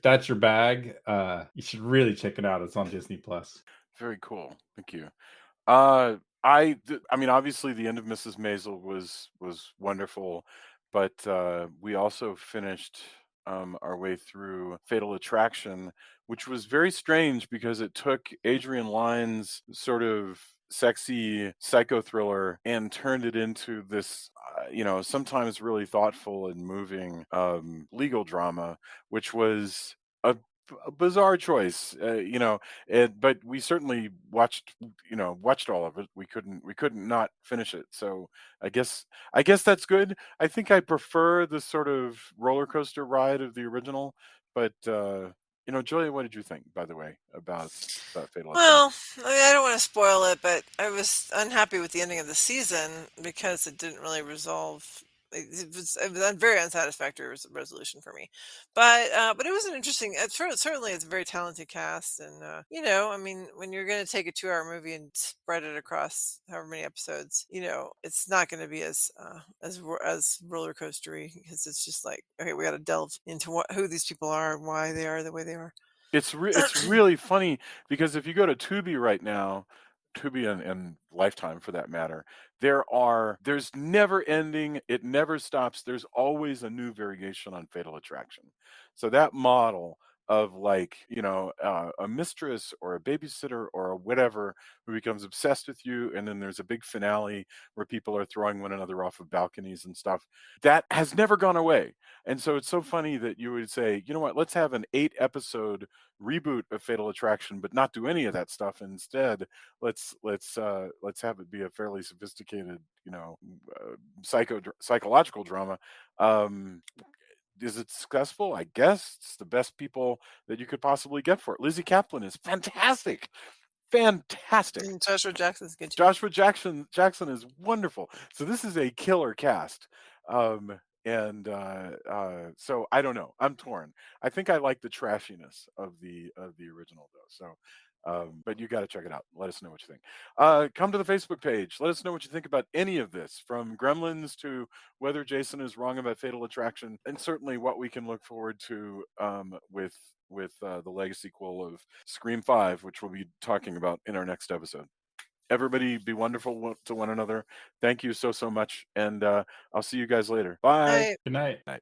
that's your bag, you should really check it out. It's on Disney Plus. Very cool. Thank you. I mean, obviously, the end of Mrs. Maisel was wonderful, but we also finished our way through Fatal Attraction, which was very strange because it took Adrian Lyne's sort of sexy psycho thriller and turned it into this, sometimes really thoughtful and moving legal drama, which was a a bizarre choice, but we certainly watched all of it. We couldn't not finish it. So I guess that's good. I think I prefer the sort of roller coaster ride of the original, but Julia, what did you think, by the way, about Fatal Attraction? Well, I mean, I don't want to spoil it, but I was unhappy with the ending of the season because it didn't really resolve. It was a very unsatisfactory resolution for me, but it was an interesting. Certainly, it's a very talented cast, and I mean, when you're going to take a 2-hour movie and spread it across however many episodes, it's not going to be as roller coastery because it's just like, okay, we got to delve into who these people are and why they are the way they are. It's really funny because if you go to Tubi right now, Tubi and Lifetime for that matter, there's never ending, it never stops. There's always a new variation on Fatal Attraction. So that model of like, a mistress or a babysitter or a whatever who becomes obsessed with you, and then there's a big finale where people are throwing one another off of balconies and stuff. That has never gone away. And so it's so funny that you would say, you know what, let's have an 8 episode reboot of Fatal Attraction, but not do any of that stuff. Instead, let's have it be a fairly sophisticated, psychological drama. Um, is it successful? I guess it's the best people that you could possibly get for it. Lizzie Kaplan is fantastic, fantastic. And Joshua Jackson's good too. Joshua Jackson is wonderful. So this is a killer cast. So I don't know. I'm torn. I think I like the trashiness of the original though. So but you got to check it out. Let us know what you think. Come to the Facebook page. Let us know what you think about any of this, from Gremlins to whether Jason is wrong about Fatal Attraction, and certainly what we can look forward to with the legacy sequel of Scream 5, which we'll be talking about in our next episode. Everybody be wonderful to one another. Thank you so much. And I'll see you guys later. Bye. I Good night. Night.